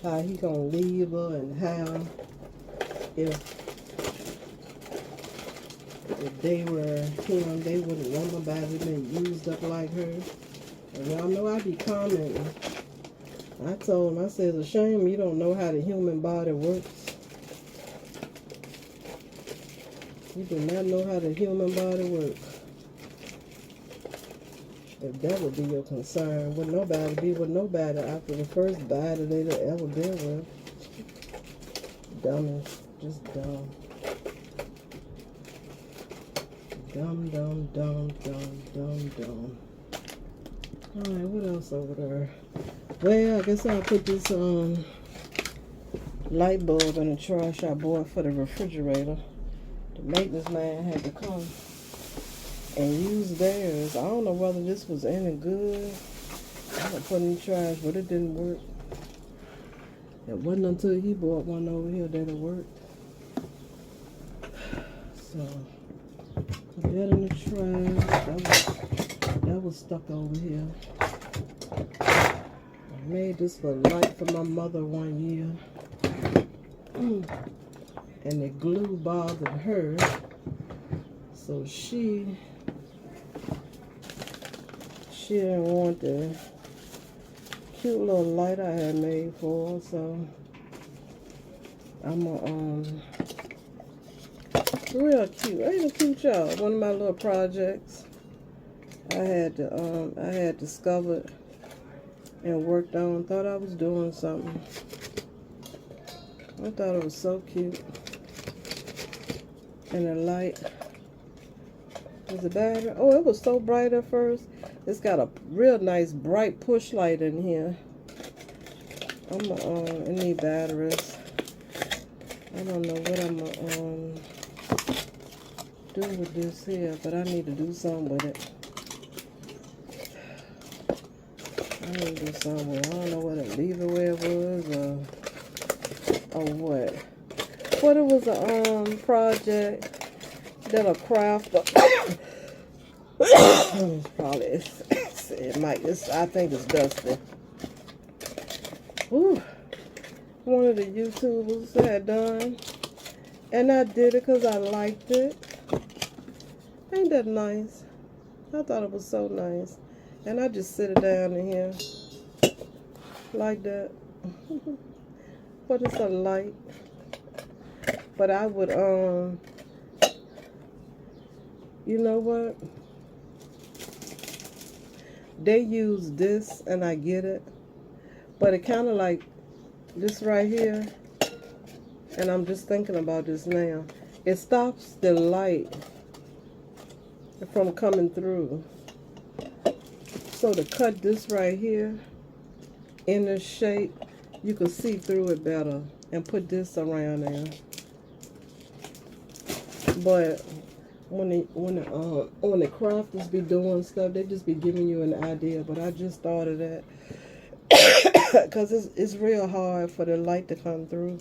how he gonna leave her and how if they were him, they wouldn't want nobody been used up like her. And y'all know I be commenting. I told him, I said, it's a shame you don't know how the human body works. You do not know how the human body works. If that would be your concern, would nobody be with nobody after the first body they'd ever been with. Dummies. Just dumb. Dumb, dumb, dumb, dumb, dumb, dumb. Alright, what else over there? Well, I guess I'll put this light bulb in the trash I bought for the refrigerator. The maintenance man had to come and use theirs. I don't know whether this was any good. I put it in the trash, but it didn't work. It wasn't until he bought one over here that it worked. So, put that in the trash. That was stuck over here. I made this for light for my mother one year. And the glue bothered her, so she didn't want the cute little light I had made for her. So I'm real cute. Ain't it cute, y'all? One of my little projects I had discovered and worked on. Thought I was doing something. I thought it was so cute. And the light was a battery. Oh, it was so bright at first. It's got a real nice bright push light in here. I need batteries. I don't know what I'm gonna do with this here, but I need to do something with it. I need to do something with it. I don't know what a leave it where it was or what. But it was a project that a crafter probably I think it's dusty. Ooh, one of the YouTubers had done. And I did it because I liked it. Ain't that nice? I thought it was so nice. And I just sit it down in here like that. But it's a light. But I would, you know what? They use this and I get it. But it kind of like this right here. And I'm just thinking about this now. It stops the light from coming through. So to cut this right here in this shape, you can see through it better and put this around there. But when the crafters be doing stuff, they just be giving you an idea. But I just thought of that because it's real hard for the light to come through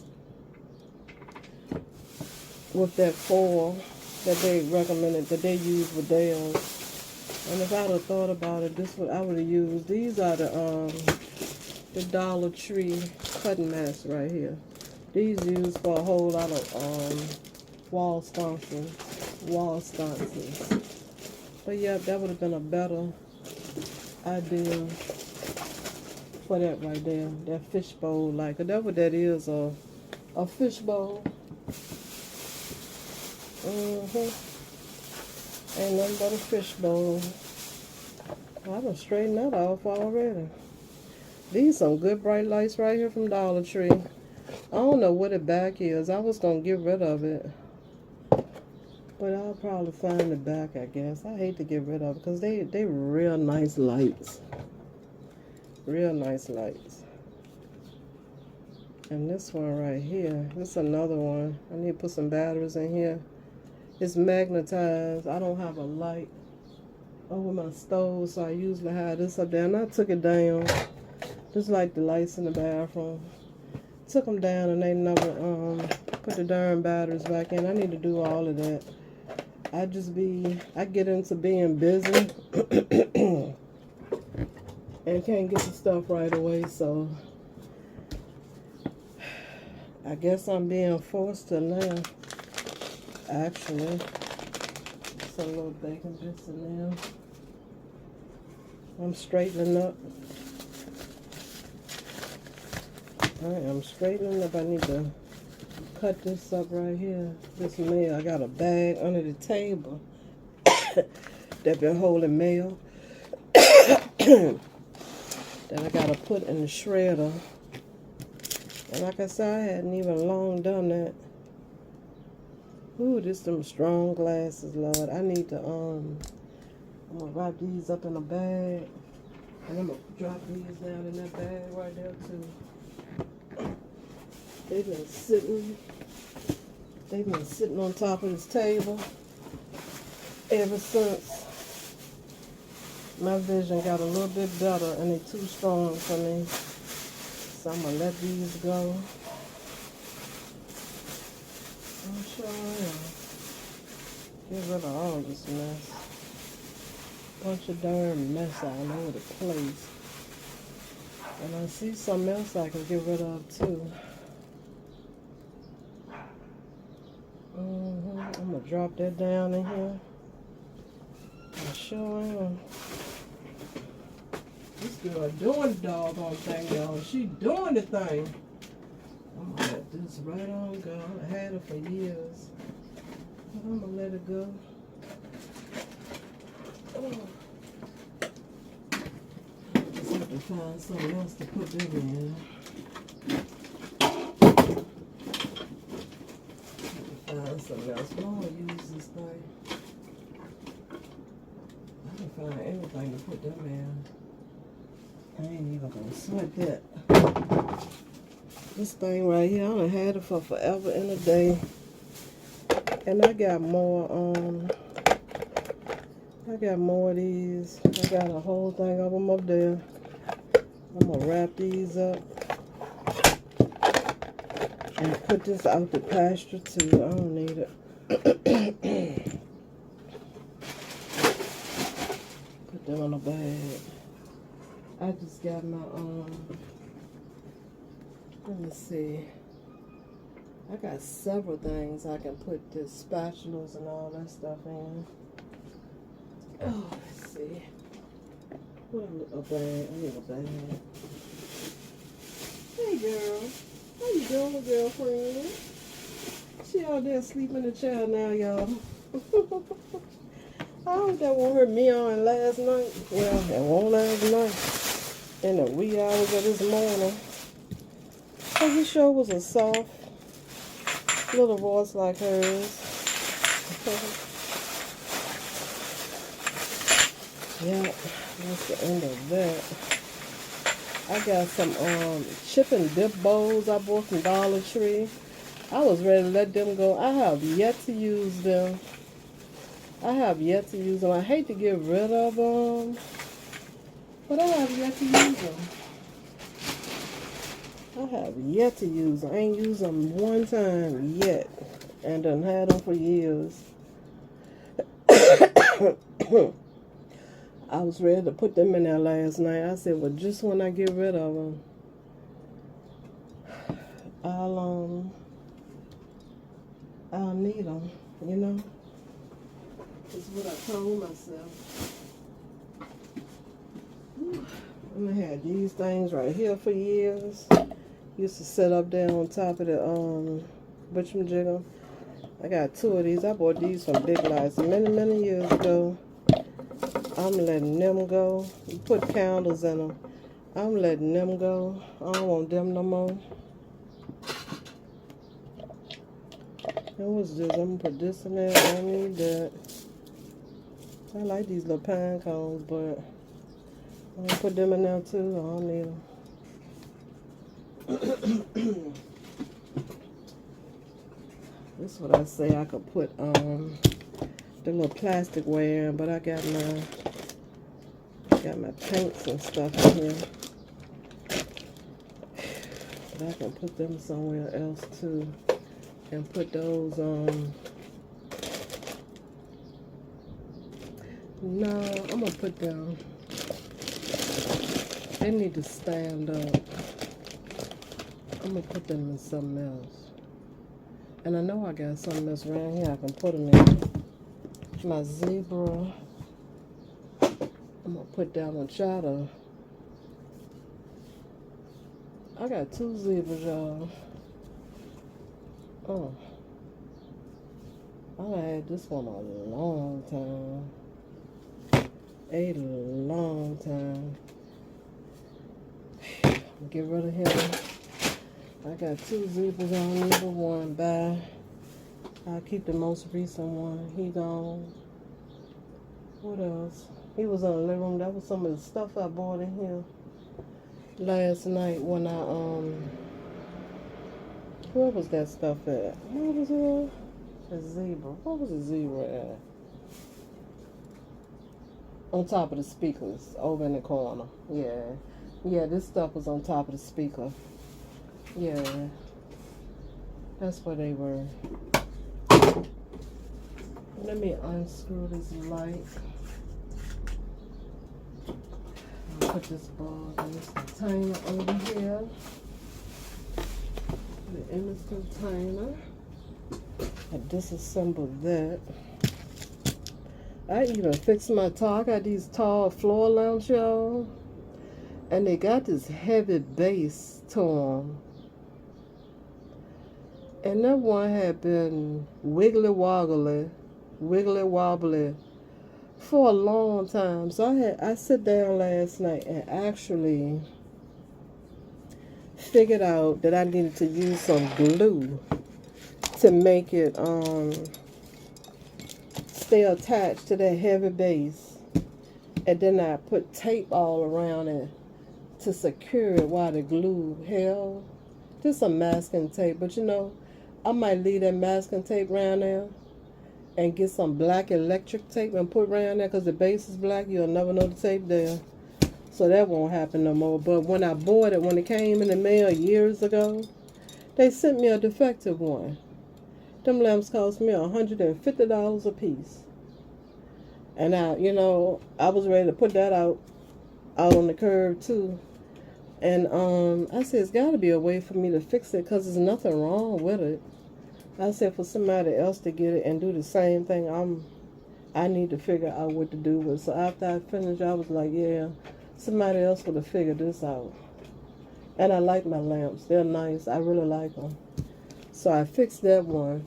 with that foil that they recommended, that they use with theirs. And if I'd have thought about it, this what I would have used. These are the Dollar Tree cutting mats right here. These used for a whole lot of wall sconces. But yeah, that would have been a better idea for that right there. That fishbowl, like that what that is, a fishbowl. Ain't nothing but a fishbowl. I done straightened that off already. These some good bright lights right here from Dollar Tree. I don't know what the back is. I was gonna get rid of it, but I'll probably find the back, I guess. I hate to get rid of it because they real nice lights. Real nice lights. And this one right here, this is another one. I need to put some batteries in here. It's magnetized. I don't have a light over my stove, so I usually have this up there. And I took it down, just like the lights in the bathroom. Took them down and they never put the darn batteries back in. I need to do all of that. I get into being busy and can't get the stuff right away, so I guess I'm being forced to now. Actually, some little bacon bits in there. I'm straightening up. I am straightening up. I need to cut this up right here. This mail, I got a bag under the table that been holding mail that I gotta put in the shredder. And like I said, I hadn't even long done that. Ooh, this some strong glasses, Lord. I need to I'm gonna wrap these up in a bag, and I'm gonna drop these down in that bag right there too. They've been sitting on top of this table ever since my vision got a little bit better, and they're too strong for me. So I'm gonna let these go. I'm sure I am. Get rid of all this mess. Bunch of darn mess all over the place. And I see something else I can get rid of too. I'm gonna drop that down in here. I sure am. This girl doing the doggone thing, y'all. She doing the thing. I'm gonna let this right on go. I had it for years. But I'm gonna let it go. Oh. Just have to find something else to put it in. Find something else. But I'm gonna use this thing. I can find anything to put them in. I ain't even gonna sweat that. This thing right here, I done had it for forever and a day. And I got more of these. I got a whole thing of them up there. I'm gonna wrap these up and put this out the pasture too. I don't need it. Put them in a bag. I just got my Let me see. I got several things I can put the spatulas and all that stuff in. Oh, let's see. What a bag. I need a bag. Hey, girl. How you doing, girlfriend? She out there sleeping in the chair now, y'all. I hope that won't hurt me on last night. Well, it won't last night. In the wee hours of this morning. So you sure was a soft little voice like hers. Yeah, that's the end of that. I got some chip and dip bowls I bought from Dollar Tree. I was ready to let them go. I have yet to use them. I hate to get rid of them, but I have yet to use them. I ain't used them one time yet, and done had them for years. I was ready to put them in there last night. I said, well, just when I get rid of them, I'll need them, you know. That's what I told myself. I had these things right here for years. Used to sit up there on top of the whatchamajigger. I got two of these. I bought these from Big Lots many years ago. I'm letting them go. You put candles in them. I'm letting them go. I don't want them no more. And what's this? I'm gonna put this in there. I don't need that. I like these little pine cones, but I'm gonna put them in there too. I don't need them. This is what I say I could put the little plasticware in, but I got my paints and stuff in here. But I can put them somewhere else too, and put those no, I'm gonna put them. They need to stand up. I'm gonna put them in something else. And I know I got something else around here I can put them in. My zebra. I'm gonna put down a chatter. I got two zebras, y'all. Oh. I had this one a long time. A long time. Get rid of him. I got two zebras on either one. Bye. I'll keep the most recent one. He gone. What else? He was in the living room. That was some of the stuff I bought in here last night when I where was that stuff at? What was it? A zebra. What was a zebra at? On top of the speakers, over in the corner. Yeah, this stuff was on top of the speaker. Yeah, that's where they were. Let me unscrew this light. I'll put this ball in this container over here. The in this container. I disassembled that. I even fixed my tall. I got these tall floor lamps, y'all. And they got this heavy base to them. And that one had been wiggly wobbly for a long time. So I sat down last night and actually figured out that I needed to use some glue to make it stay attached to that heavy base. And then I put tape all around it to secure it while the glue held. Just some masking tape, but you know, I might leave that masking tape around there and get some black electric tape and put around there because the base is black. You'll never know the tape there. So that won't happen no more. But when I bought it, when it came in the mail years ago, they sent me a defective one. Them lamps cost me $150 a piece. And I was ready to put that out on the curb too. And I said, it's got to be a way for me to fix it because there's nothing wrong with it. I said, for somebody else to get it and do the same thing, I need to figure out what to do with it. So after I finished, I was like, yeah, somebody else would have figured this out. And I like my lamps. They're nice. I really like them. So I fixed that one.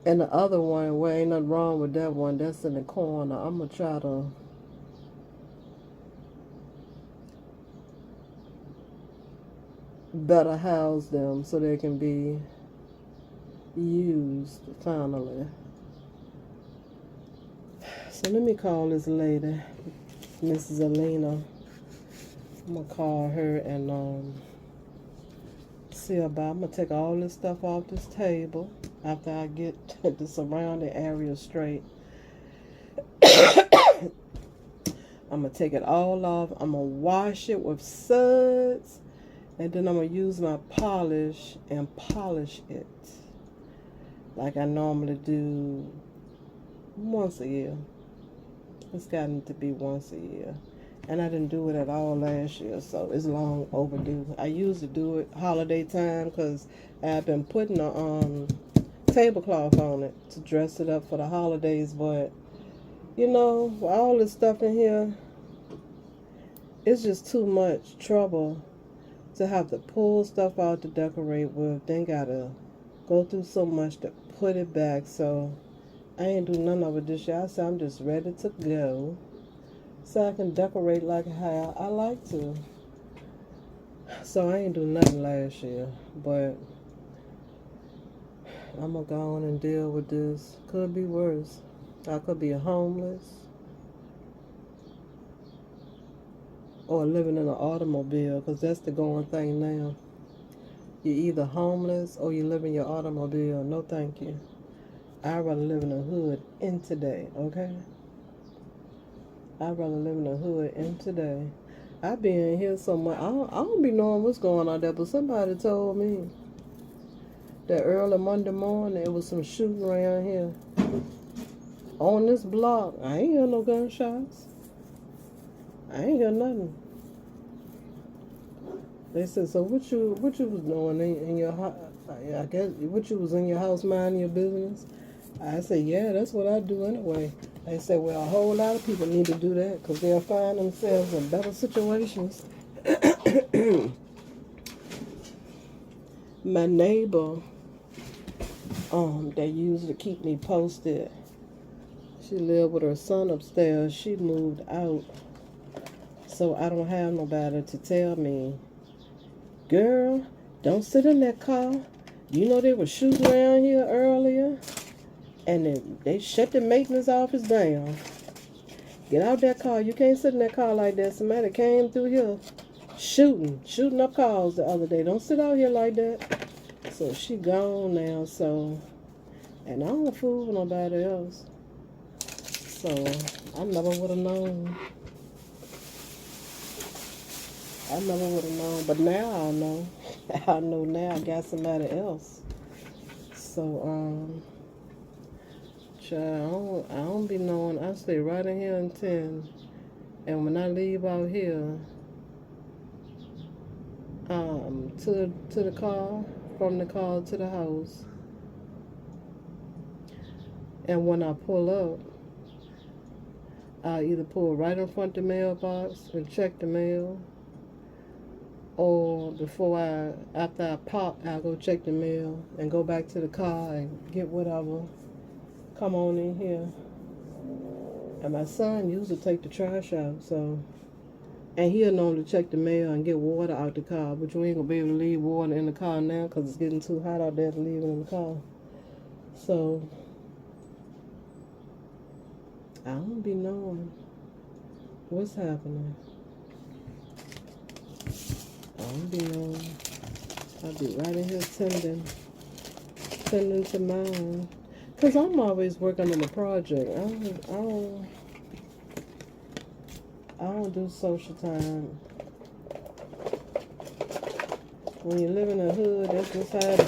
And the other one, where ain't nothing wrong with that one, that's in the corner. I'm going to try to better house them so they can be used finally. So let me call this lady, Mrs. Alina. I'm going to call her and see about. I'm going to take all this stuff off this table after I get the surrounding area straight. I'm going to take it all off. I'm going to wash it with suds. And then I'm going to use my polish and polish it. Like I normally do once a year. It's gotten to be once a year. And I didn't do it at all last year, so it's long overdue. I usually do it holiday time because I've been putting a tablecloth on it to dress it up for the holidays. But, you know, with all this stuff in here, it's just too much trouble to have to pull stuff out to decorate with. Then gotta go through so much to put it back. So I ain't do none of it this year. I said I'm just ready to go so I can decorate like how I like to. So I ain't do nothing last year, but I'm gonna go on and deal with this. Could be worse. I could be homeless or living in an automobile, because that's the going thing now. You're either homeless or you live in your automobile. No thank you. I'd rather live in the hood in today, okay? I'd rather live in the hood in today. I be in here so much. I don't be knowing what's going on there, but somebody told me that early Monday morning there was some shooting around here. On this block. I ain't hear no gunshots. I ain't hear nothing. They said, so what you was doing in your house? I guess what you was in your house minding your business? I said, yeah, that's what I do anyway. They said, well, a whole lot of people need to do that because they'll find themselves in better situations. My neighbor, that usually keep me posted, she lived with her son upstairs. She moved out, so I don't have nobody to tell me, girl, don't sit in that car. You know they were shooting around here earlier, and they shut the maintenance office down. Get out that car. You can't sit in that car like that. Somebody came through here shooting up cars the other day. Don't sit out here like that. So she gone now, so, and I don't fool with nobody else. So I never would have known. I never would have known, but now I know. I know now I got somebody else. So, child, I don't be knowing. I stay right in here in 10. And when I leave out here, to the car, from the car to the house, and when I pull up, I either pull right in front of the mailbox and check the mail, or after I pop, I'll go check the mail and go back to the car and get whatever. Come on in here. And my son usually take the trash out, so, and he'll normally check the mail and get water out the car, but you ain't gonna be able to leave water in the car now because it's getting too hot out there to leave it in the car. So I don't be knowing what's happening. I don't be knowing. I'll be right in here tending to mine. Because I'm always working on a project. I don't do social time. When you live in the hood, that's just how it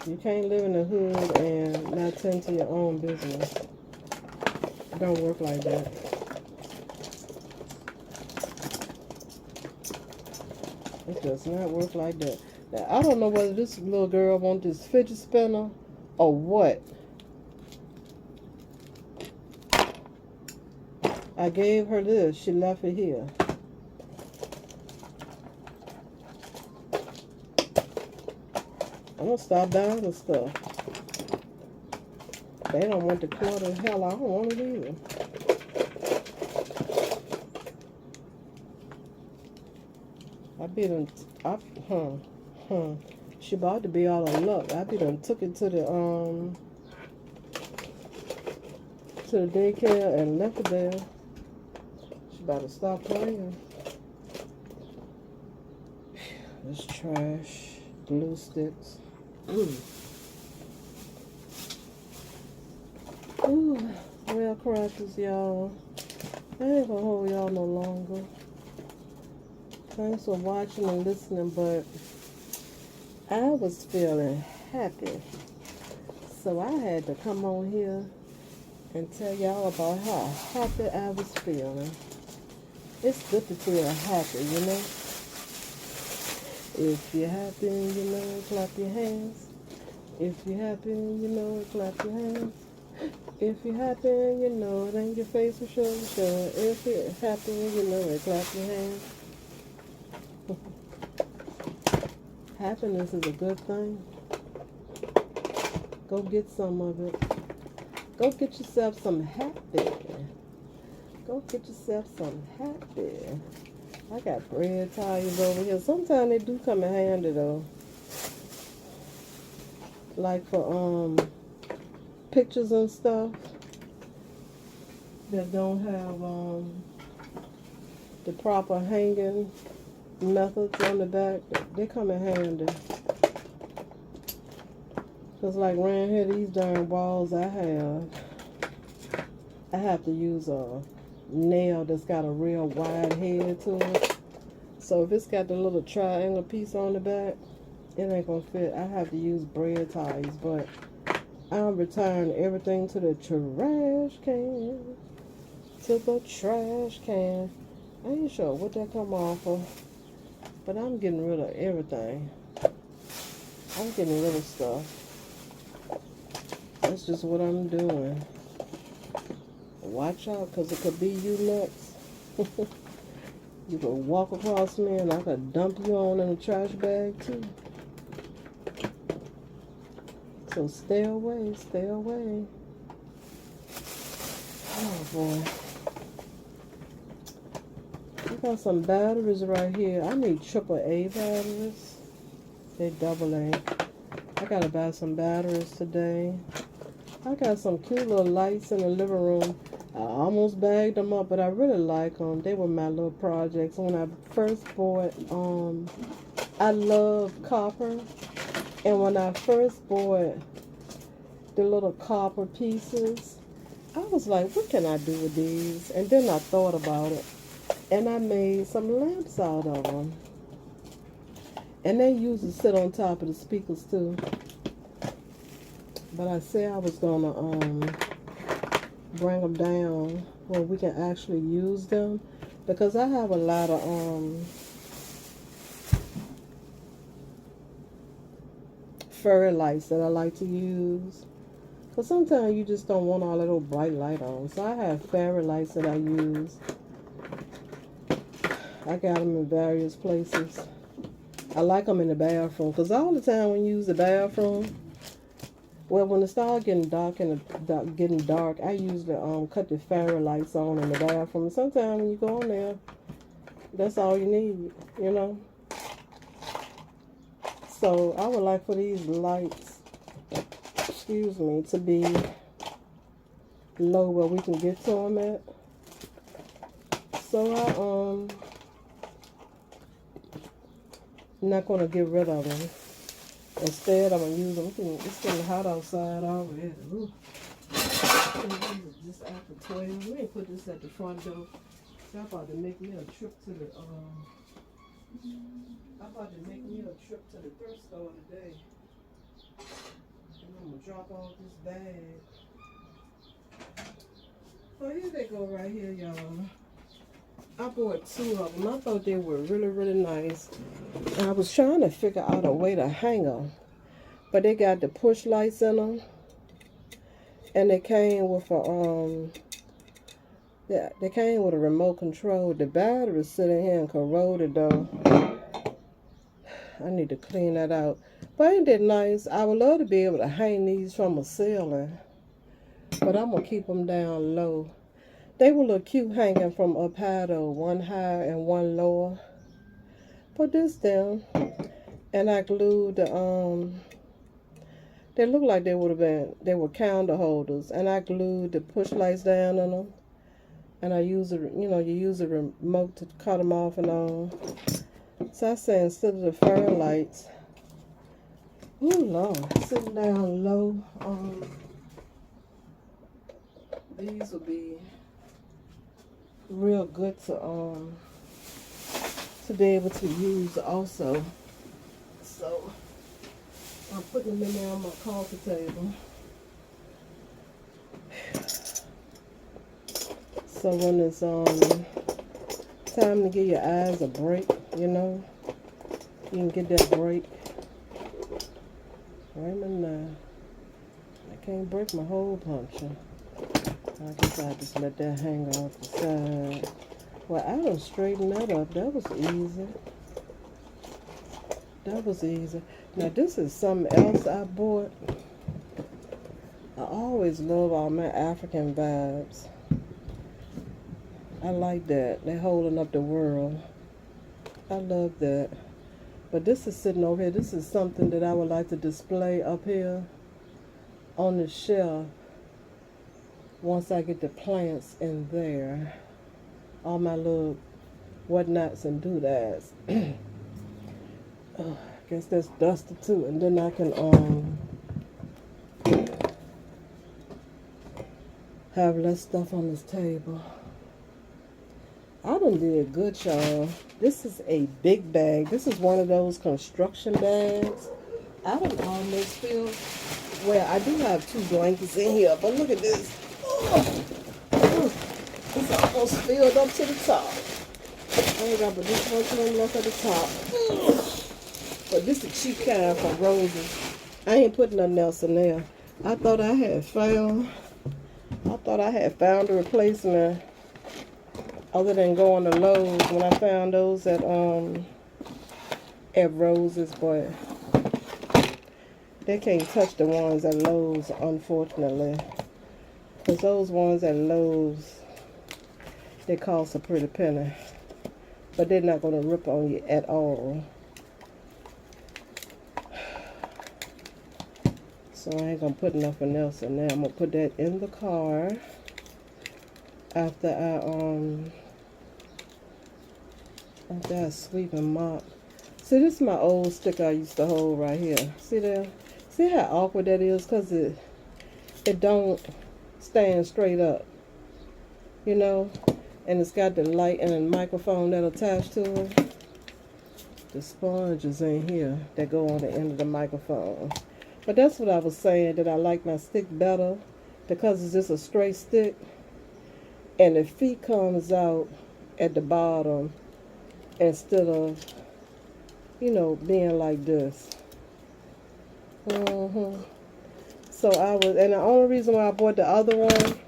be. You can't live in the hood and not tend to your own business. It don't work like that. It does not work like that. Now, I don't know whether this little girl wants this fidget spinner or what. I gave her this. She left it here. I'm going to stop buying the stuff. They don't want the clutter. Hell, I don't want it either. She about to be all of luck. I be done took it to the daycare and left it there. She about to stop playing. This trash. Glue sticks. Ooh, well, crackers, y'all. I ain't gonna hold y'all no longer. Thanks for watching and listening, but I was feeling happy. So I had to come on here and tell y'all about how happy I was feeling. It's good to feel happy, you know? If you're happy and you know it, clap your hands. If you're happy and you know it, clap your hands. If you're happy and you know it, and your face will show it. If you're happy and you know it, clap your hands. Happiness is a good thing. Go get some of it. Go get yourself some happy. Go get yourself some happy. I got bread ties over here. Sometimes they do come in handy though. Like for pictures and stuff that don't have the proper hanging methods on the back, they come in handy. Cause like around here, these darn walls I have to use a nail that's got a real wide head to it. So if it's got the little triangle piece on the back, it ain't gonna fit. I have to use bread ties, but I'm retiring everything to the trash can. To the trash can. I ain't sure what that come off of, but I'm getting rid of everything. I'm getting rid of stuff. That's just what I'm doing. Watch out, because it could be you next. You could walk across me and I could dump you on in a trash bag too. So stay away, stay away. Oh boy. I got some batteries right here. I need AAA batteries. They AA. I gotta buy some batteries today. I got some cute little lights in the living room. I almost bagged them up, but I really like them. They were my little projects. When I first bought, I love copper. And when I first bought the little copper pieces, I was like, what can I do with these? And then I thought about it. And I made some lamps out of them. And they usually sit on top of the speakers too. But I said I was gonna bring them down where we can actually use them, because I have a lot of fairy lights that I like to use. Because sometimes you just don't want all that old bright light on. So I have fairy lights that I use. I got them in various places. I like them in the bathroom, because all the time when you use the bathroom, well, when it starts getting dark I usually cut the fairy lights on in the bathroom. Sometimes when you go in there, that's all you need, you know. So I would like for these lights, excuse me, to be low where we can get to them at. So I'm not going to get rid of them. Instead, I'm going to use them. It's getting hot outside already. Ooh. Just after 12. Let me put this at the front door. So I'm about to make me a trip to the thrift store today. And I'm gonna drop off this bag. So here they go right here, y'all. I bought 2 of them. I thought they were really, really nice. I was trying to figure out a way to hang them, but they got the push lights in them, and they came with a yeah, they came with a remote control. The battery's sitting here and corroded though. I need to clean that out. But ain't that nice? I would love to be able to hang these from a ceiling, but I'm gonna keep them down low. They would look cute hanging from up high though, one higher and one lower. Put this down, and I glued the they look like they were candle holders, and I glued the push lights down on them. And I use you use a remote to cut them off and on. So I say instead of the fairy lights, oh Lord, sitting down low, these would be real good to be able to use also. So I'm putting them in there on my coffee table. So when it's time to give your eyes a break, you can get that break. Wait a minute now. I can't break my hole puncher. I guess I'll just let that hang off the side. Well, I done straightened that up. That was easy. That was easy. Now this is something else I bought. I always love all my African vibes. I like that. They're holding up the world. I love that. But this is sitting over here. This is something that I would like to display up here on the shelf once I get the plants in there. All my little whatnots and doodads. I guess that's dusty too. And then I can have less stuff on this table. I done did good, y'all. This is a big bag. This is one of those construction bags. I done almost feel, well, I do have 2 blankets in here, but look at this. Oh, it's almost filled up to the top. I ain't got but this much room left at the top. But this is a cheap kind from Roses. I ain't putting nothing else in there. I thought I had found a replacement. Other than going to Lowe's, when I found those at Roses, but they can't touch the ones at Lowe's, unfortunately. Because those ones at Lowe's, they cost a pretty penny. But they're not going to rip on you at all. So I ain't going to put nothing else in there. I'm going to put that in the car after I sweep and mop. See, this is my old sticker I used to hold right here. See there? See how awkward that is? Because it don't stand straight up. And it's got the light and a microphone that attached to it. The sponge is in here that go on the end of the microphone. But that's what I was saying, that I like my stick better because it's just a straight stick. And the feet comes out at the bottom instead of, being like this. So and the only reason why I bought the other one,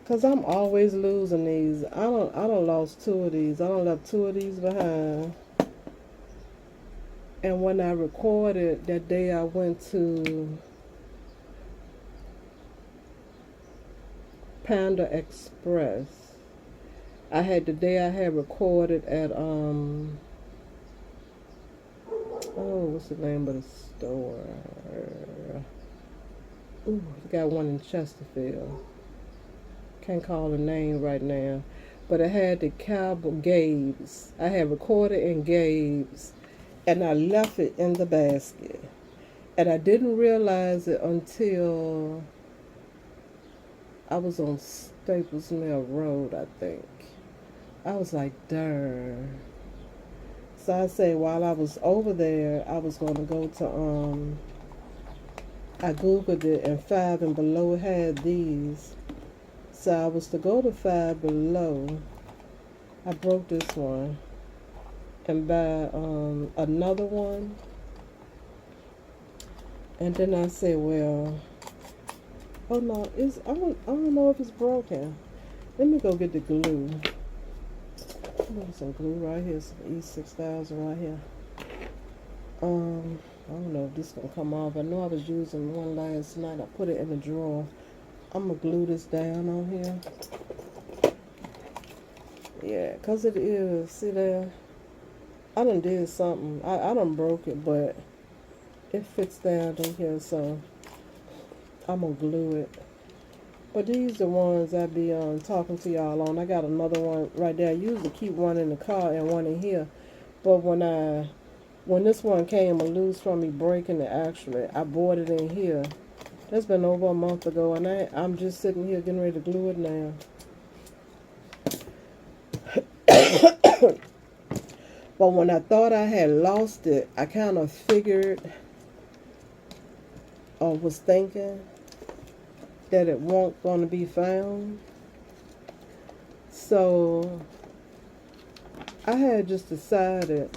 because I'm always losing these. I don't lost 2 of these. I don't left 2 of these behind. And when I recorded that day I went to Panda Express, I had recorded at what's the name of the store? Ooh, they got one in Chesterfield. Can't call the name right now. But I had the Cowboy Gabe's. I had recorded in Gabe's, and I left it in the basket. And I didn't realize it until I was on Staples Mill Road, I think. I was like, darn. So I say while I was over there, I was going to go to, I Googled it, and Five and Below had these. So I was to go to Five Below. I broke this one. and buy another one. And then I said, well, oh no, I don't know if it's broken. Let me go get the glue. There's some glue right here, some E6000 right here. I don't know if this is gonna come off. I know I was using one last night. I put it in the drawer. I'm gonna glue this down on here. Yeah, cause it is. See there? I done did something. I done broke it, but it fits down in here, so I'm gonna glue it. But these the ones I be talking to y'all on. I got another one right there. I usually keep one in the car and one in here. But when this one came loose from me breaking it, actually, I bought it in here. That's been over a month ago, and I'm just sitting here getting ready to glue it now. But when I thought I had lost it, I kind of figured or was thinking that it won't going to be found. So I had just decided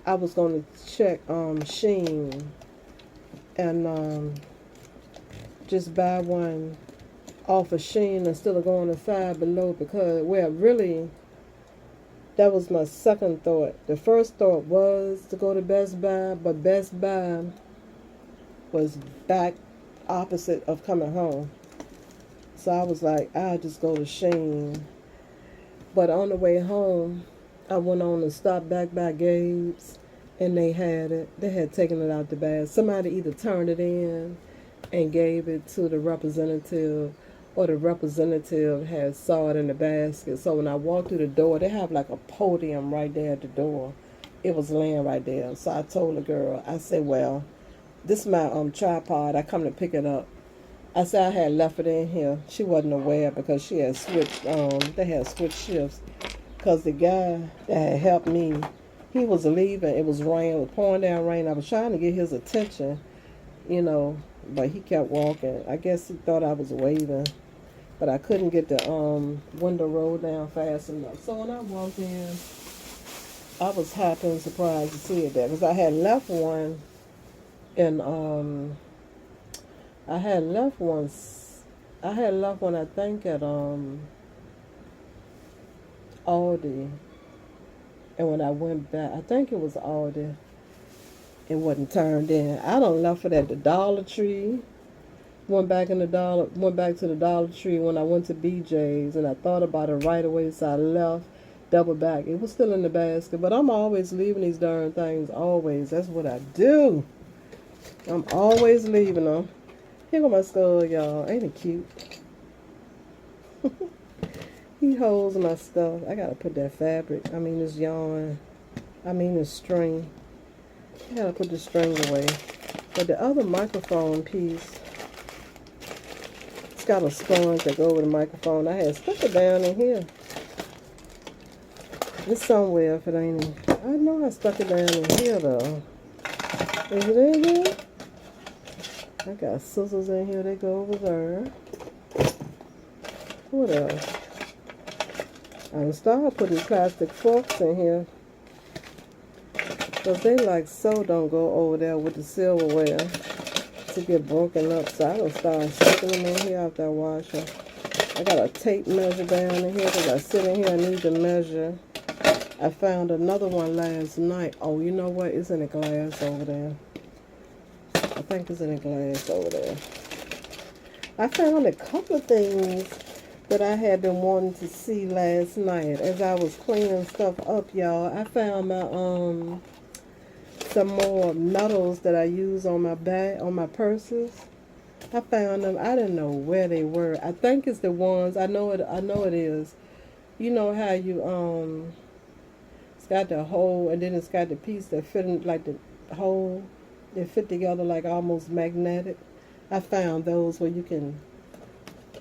I was going to check Shein and just buy one off of Shein instead of going to Five Below, because, well, really, that was my second thought. The first thought was to go to Best Buy, but Best Buy was back opposite of coming home. So I was like, I'll just go to Shein. But on the way home, I went on and stopped back by Gabe's, and they had it. They had taken it out the bag. Somebody either turned it in and gave it to the representative, or the representative had saw it in the basket. So when I walked through the door, they have like a podium right there at the door. It was laying right there. So I told the girl, I said, well, this is my tripod. I come to pick it up. I said I had left it in here. She wasn't aware because she had switched, they had switched shifts. Because the guy that had helped me, he was leaving. It was rain. It was pouring down rain. I was trying to get his attention, you know, but he kept walking. I guess he thought I was waving. But I couldn't get the window rolled down fast enough. So when I walked in, I was happy and surprised to see it there. Because I had left one in, I had left one, I think, at Aldi. And when I went back, I think it was Aldi, it wasn't turned in. I done left it at the Dollar Tree. Went back to the Dollar Tree when I went to BJ's, and I thought about it right away, so I left, double back. It was still in the basket, but I'm always leaving these darn things, always. That's what I do. I'm always leaving them. Here go my skull, y'all. Ain't it cute? He holds my stuff. I gotta put that fabric, this yarn, this string. I gotta put the string away. But the other microphone piece, it's got a sponge that go over the microphone. I had stuck it down in here. It's somewhere if it ain't in. I know I stuck it down in here though. Is it in here? I got scissors in here. They go over there. What else? I started putting plastic forks in here, because they like so don't go over there with the silverware to get broken up. So I don't start sticking them in here after I wash them. I got a tape measure down in here because I sit in here, I need to measure. I found another one last night. Oh, you know what? It's in a glass over there. I think it's in a glass over there. I found a couple of things that I had been wanting to see last night as I was cleaning stuff up, y'all. I found my some more medals that I use on my bag, on my purses. I found them. I didn't know where they were. I think it's the ones. I know it is. You know how you it's got the hole, and then it's got the piece that fit in, like the hole. They fit together like almost magnetic. I found those where you can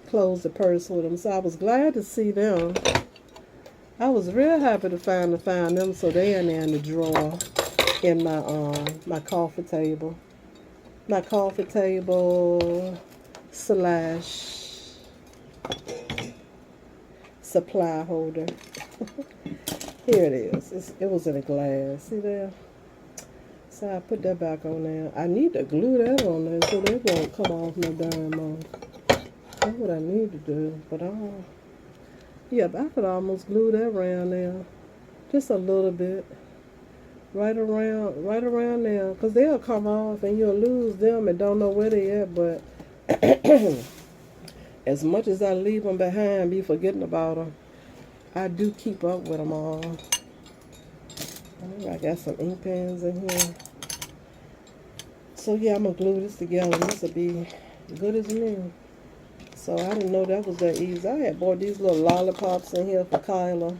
close the purse with them. So I was glad to see them. I was real happy to find them. So they're in there in the drawer in my my coffee table. My coffee table / supply holder. Here it is. It was in a glass. See there? So I put that back on there. I need to glue that on there so that won't come off no damn more. That's what I need to do. But I don't. Yeah, but I could almost glue that around there. Just a little bit. Right around there. Because they'll come off and you'll lose them and don't know where they at. But as much as I leave them behind, be forgetting about them, I do keep up with them all. I got some ink pens in here. So yeah, I'm going to glue this together. This will be good as new. So I didn't know that was that easy. I had bought these little lollipops in here for Kyla.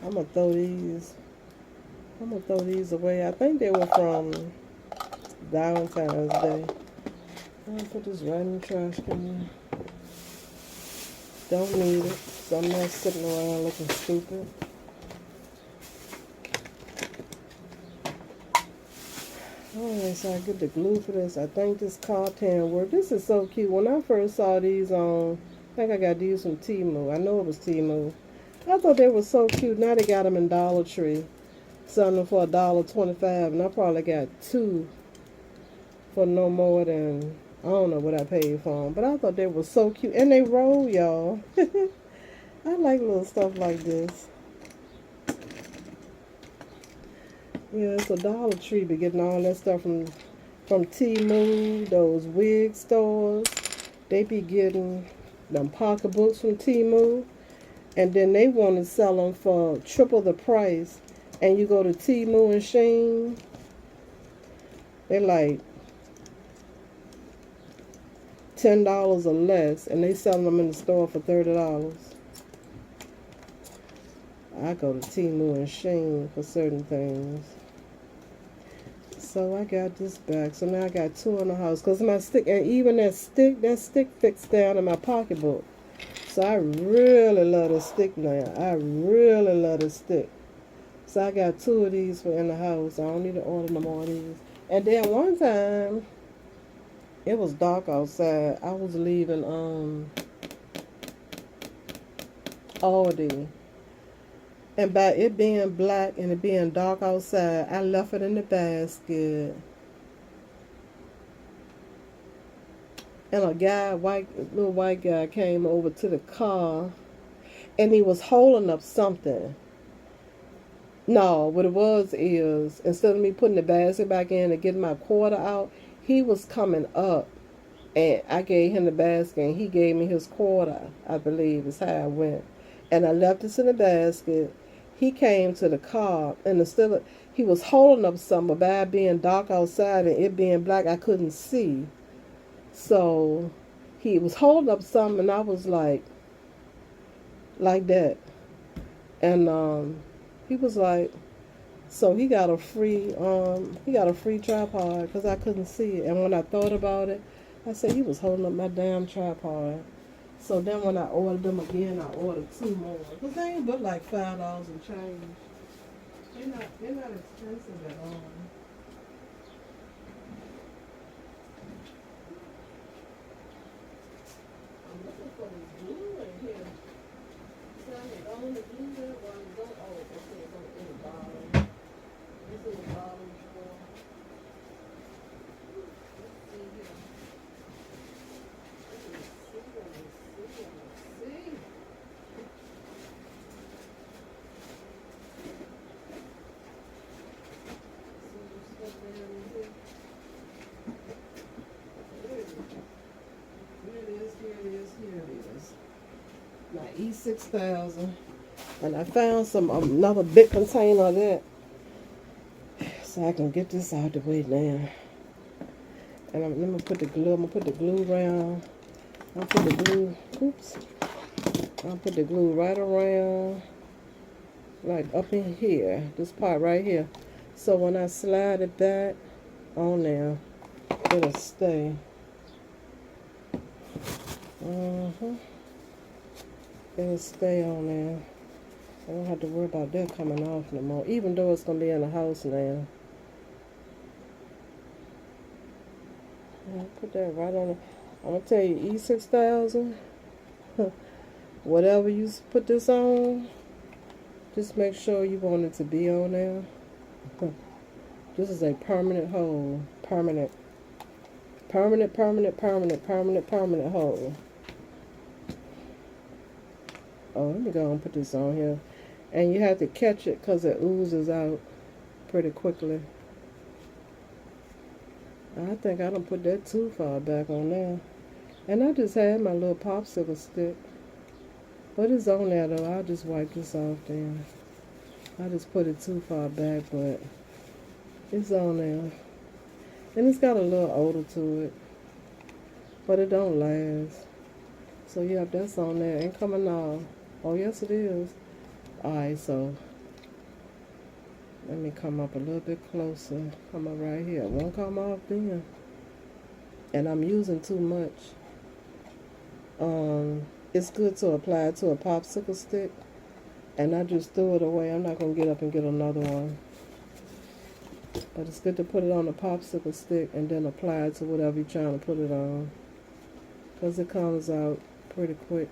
I'm going to throw these away. I think they were from Valentine's Day. I'm going to put this right in the trash can. Don't need it. So I'm not sitting around looking stupid. Alright, so I get the glue for this. I think this tartan work. This is so cute. When I first saw these on, I think I got these from Temu. I know it was Temu. I thought they were so cute. Now they got them in Dollar Tree. Selling them for $1.25. And I probably got two for no more than, I don't know what I paid for them. But I thought they were so cute. And they roll, y'all. I like little stuff like this. Yeah, it's a Dollar Tree, be getting all that stuff from Temu, those wig stores. They be getting them pocketbooks from Temu, and then they want to sell them for triple the price. And you go to Temu and Shein, they're like $10 or less, and they sell them in the store for $30. I go to Temu and Shein for certain things. So I got this back. So now I got two in the house. Because my stick, and even that stick fits down in my pocketbook. So I really love the stick now. I really love the stick. So I got two of these for in the house. I don't need to order no more of these. And then one time, it was dark outside. I was leaving Aldi. And by it being black and it being dark outside, I left it in the basket. And a guy, little white guy, came over to the car, and he was holding up something. No, what it was is, instead of me putting the basket back in and getting my quarter out, he was coming up, and I gave him the basket, and he gave me his quarter, I believe, is how I went. And I left this in the basket. He came to the car, and he was holding up something, but by it being dark outside and it being black, I couldn't see. So he was holding up something, and I was like that. And he was like, so he got a free tripod because I couldn't see it. And when I thought about it, I said he was holding up my damn tripod. So then when I ordered them again, I ordered two more. Because they ain't but like $5 and change. They're not expensive at all. I'm looking for this glue in here. Tell me, don't want to glue that one. Don't, oh, okay, it's in the bottom. It's in the bottom drawer. Let's see here. Let me see. Here it is. My E6000. And I found another big container of that. So I can get this out the way now. And I'm gonna put the glue around. I'll put the glue right around, like up in here, this part right here. So when I slide it back on there, it'll stay. It'll stay on there. I don't have to worry about that coming off no more, even though it's going to be in the house now. I'll put that right on it. I'm going to tell you, E6000, whatever you put this on, Just make sure you want it to be on there. This is a permanent hole. Permanent. Permanent, permanent, permanent, permanent, permanent hole. Oh, let me go and put this on here. And you have to catch it because it oozes out pretty quickly. I think I don't put that too far back on there. And I just had my little popsicle stick. But it's on there though. I'll just wipe this off then. I just put it too far back, but it's on there. And it's got a little odor to it. But it don't last. So yeah, that's on there. Ain't coming off. Oh yes it is. Alright, so let me come up a little bit closer. Come up right here. It won't come off then. And I'm using too much. It's good to apply to a popsicle stick. And I just threw it away. I'm not going to get up and get another one. But it's good to put it on a popsicle stick and then apply it to whatever you're trying to put it on. Because it comes out pretty quick.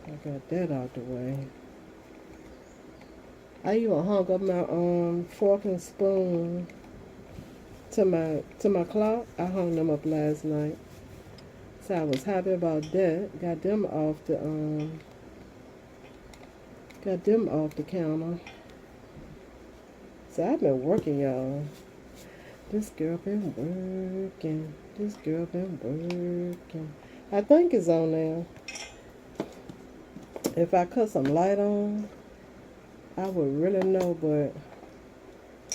I got that out the way. I even hung up my fork and spoon to my clock. I hung them up last night. So I was happy about that. Got them off the counter. So I've been working, y'all. This girl been working. This girl been working. I think it's on there. If I cut some light on, I would really know, but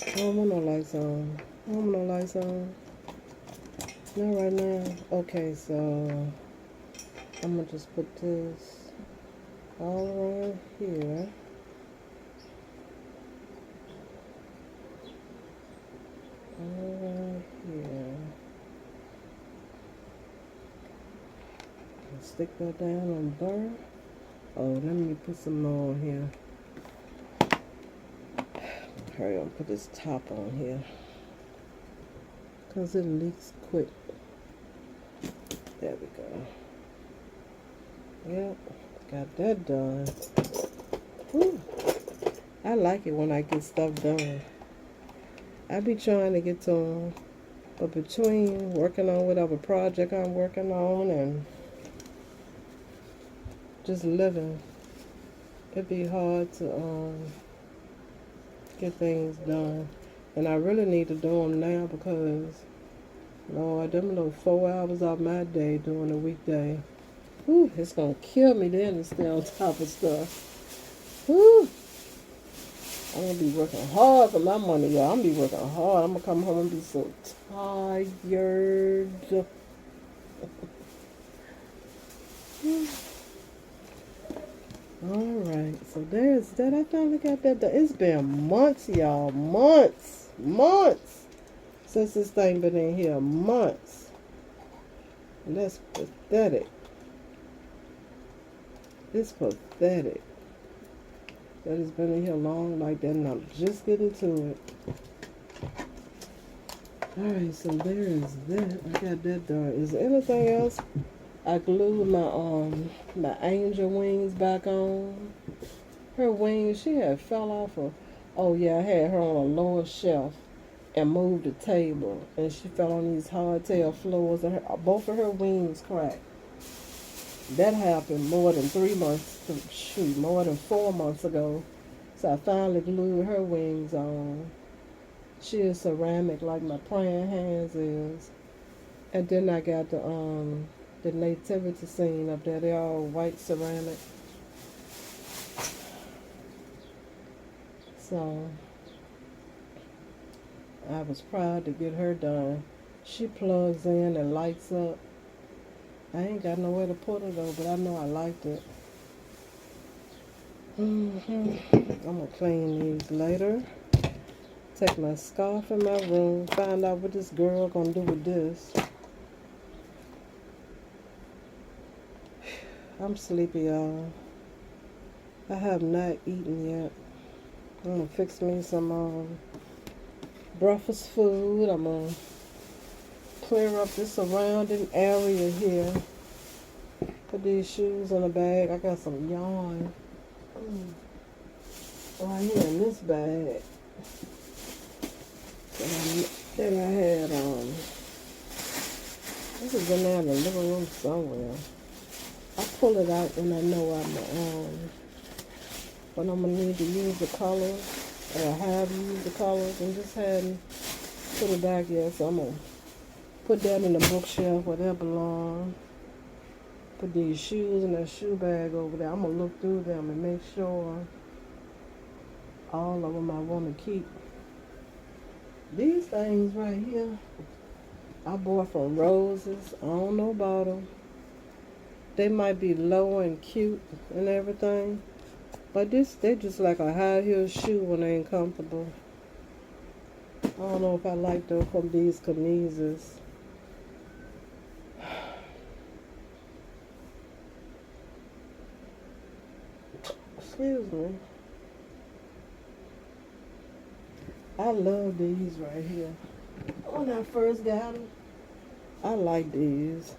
I don't want no lights on. I don't want no lights on. Not right now. Okay, so I'm gonna just put this all around here. All around here. And stick that down on there. Oh, let me put some more on here. Hurry up, put this top on here. Because it leaks quick. There we go. Yep, got that done. Whew. I like it when I get stuff done. I be trying to get to them. But between working on whatever project I'm working on and just living, it'd be hard to get things done. And I really need to do them now because, Lord, them little 4 hours of my day during the weekday, whew, it's going to kill me then to stay on top of stuff. Whew. I'm going to be working hard for my money, y'all. I'm going to be working hard. I'm going to come home and be so tired. Alright, so there's that. I finally got that done. It's been months, y'all. Months. Since this thing been in here. Months. And that's pathetic. It's pathetic. That it's been in here long like that and I'm just getting to it. Alright, so there is that. I got that done. Is there anything else? I glued my angel wings back on. Her wings, she had fell off of. Oh yeah, I had her on a lower shelf and moved the table, and she fell on these hardtail floors, and both of her wings cracked. That happened more than 3 months. Shoot, more than 4 months ago. So I finally glued her wings on. She is ceramic like my praying hands is, and then I got the nativity scene up there. They're all white ceramic. So I was proud to get her done. She plugs in and lights up. I ain't got nowhere to put her though, but I know I liked it. I'm gonna clean these later. Take my scarf in my room, find out what this girl gonna do with this. I'm sleepy, y'all. I have not eaten yet. I'm gonna fix me some breakfast food. I'm gonna clear up this surrounding area here. Put these shoes in a bag. I got some yarn right here in this bag that I had. This is in there in the living room somewhere. I pull it out when I know when I'm gonna need to use the colors, or have used the colors, and just hadn't put it back yet. So I'm gonna put that in the bookshelf where they belong. Put these shoes in that shoe bag over there. I'm gonna look through them and make sure all of them I want to keep. These things right here, I bought from Roses. I don't know about them. They might be low and cute and everything, but they just like a high heel shoe when they ain't comfortable. I don't know if I like them from these kameezes. Excuse me. I love these right here. When I first got them, I like these.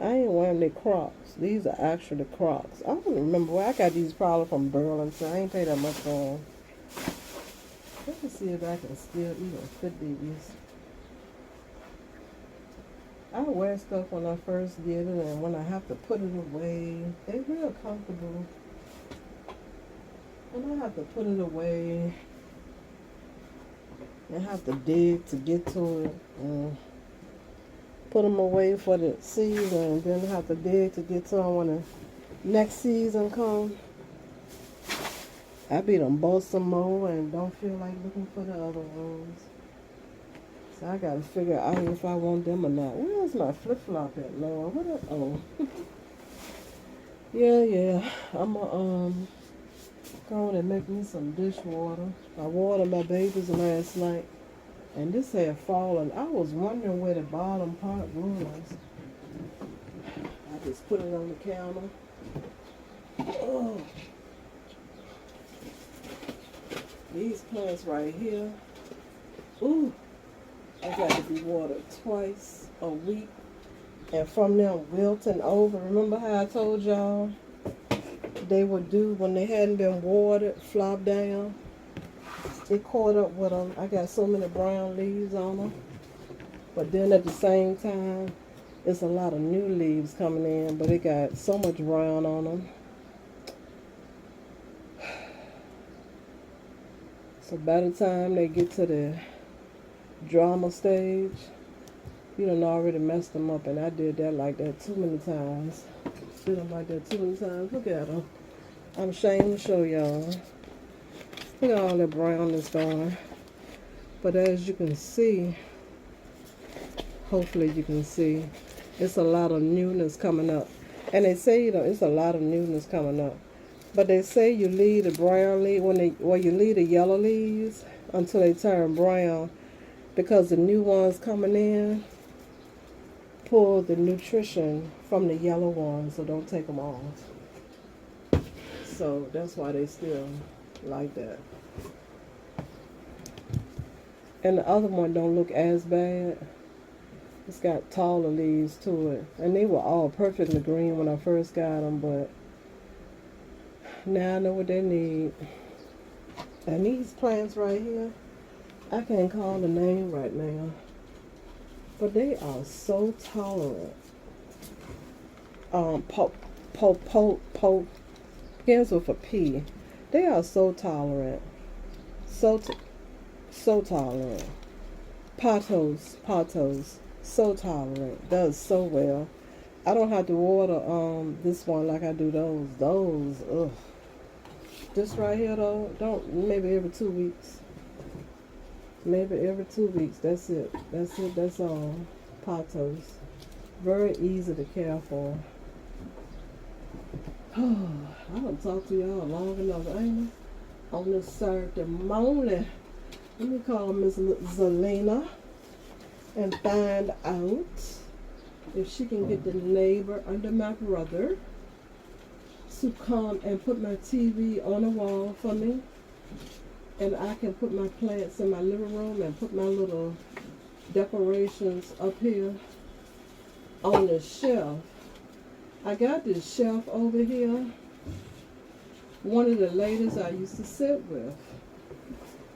I ain't wearing the Crocs. These are actually Crocs. I don't remember where I got these, probably from Burlington. I ain't paid that much for them. Let me see if I can still even fit these. I wear stuff when I first get it, and when I have to put it away, they're real comfortable. When I have to put it away, I have to dig to get to it, and put them away for the season, and then I have to dig to get to them when the next season comes. I be done bought some more and don't feel like looking for the other ones. So I gotta figure out if I want them or not. Where's my flip-flop at, Lord? Oh. Yeah. I'ma go on and make me some dishwater. I watered my babies last night, and this had fallen. I was wondering where the bottom part was. I just put it on the counter. Oh. These plants right here, ooh, I got to be watered twice a week. And from them wilting over, remember how I told y'all they would do when they hadn't been watered, flop down? It caught up with them. I got so many brown leaves on them. But then at the same time, it's a lot of new leaves coming in, but it got so much brown on them. So by the time they get to the drama stage, you done already messed them up. And I did that like that too many times. Did them like that too many times. Look at them. I'm ashamed to show y'all. Look at all that brown that's going. But as you can see, hopefully you can see, it's a lot of newness coming up. And they say, it's a lot of newness coming up. But they say you leave the brown leaf, you leave the yellow leaves until they turn brown, because the new ones coming in pull the nutrition from the yellow ones, so don't take them off. So that's why they still like that. And the other one don't look as bad. It's got taller leaves to it. And they were all perfectly green when I first got them, but now I know what they need. And these plants right here, I can't call the name right now, but they are so tolerant. Begins with a P. They are so tolerant. So tolerant. Potos. So tolerant. Does so well. I don't have to water this one like I do those. Ugh. This right here though, maybe every 2 weeks. Maybe every 2 weeks. That's it. That's all. Potos. Very easy to care for. I don't talk to y'all long enough, ain't I? On this Saturday morning. Let me call Miss Zelina and find out if she can get the neighbor under my brother to come and put my TV on the wall for me, and I can put my plants in my living room and put my little decorations up here on the shelf I got this shelf over here. One of the ladies I used to sit with.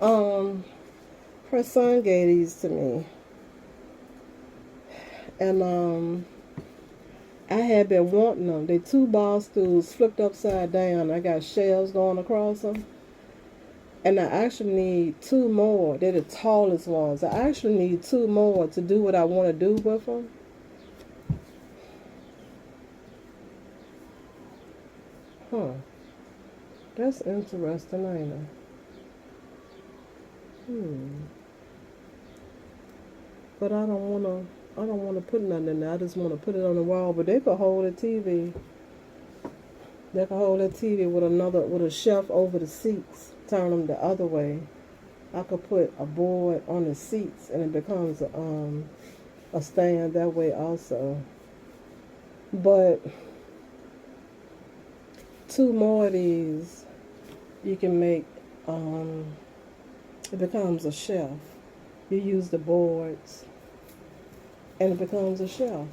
Her son gave these to me. And I had been wanting them. They two bar stools flipped upside down. I got shelves going across them. And I actually need two more. They're the tallest ones. I actually need two more to do what I want to do with them. Huh. That's interesting, ain't it? But I don't wanna put nothing in there. I just wanna put it on the wall. But they could hold a TV. They could hold a TV with a shelf over the seats. Turn them the other way. I could put a board on the seats and it becomes a stand that way also. But two more of these you can make it becomes a shelf. You use the boards and it becomes a shelf.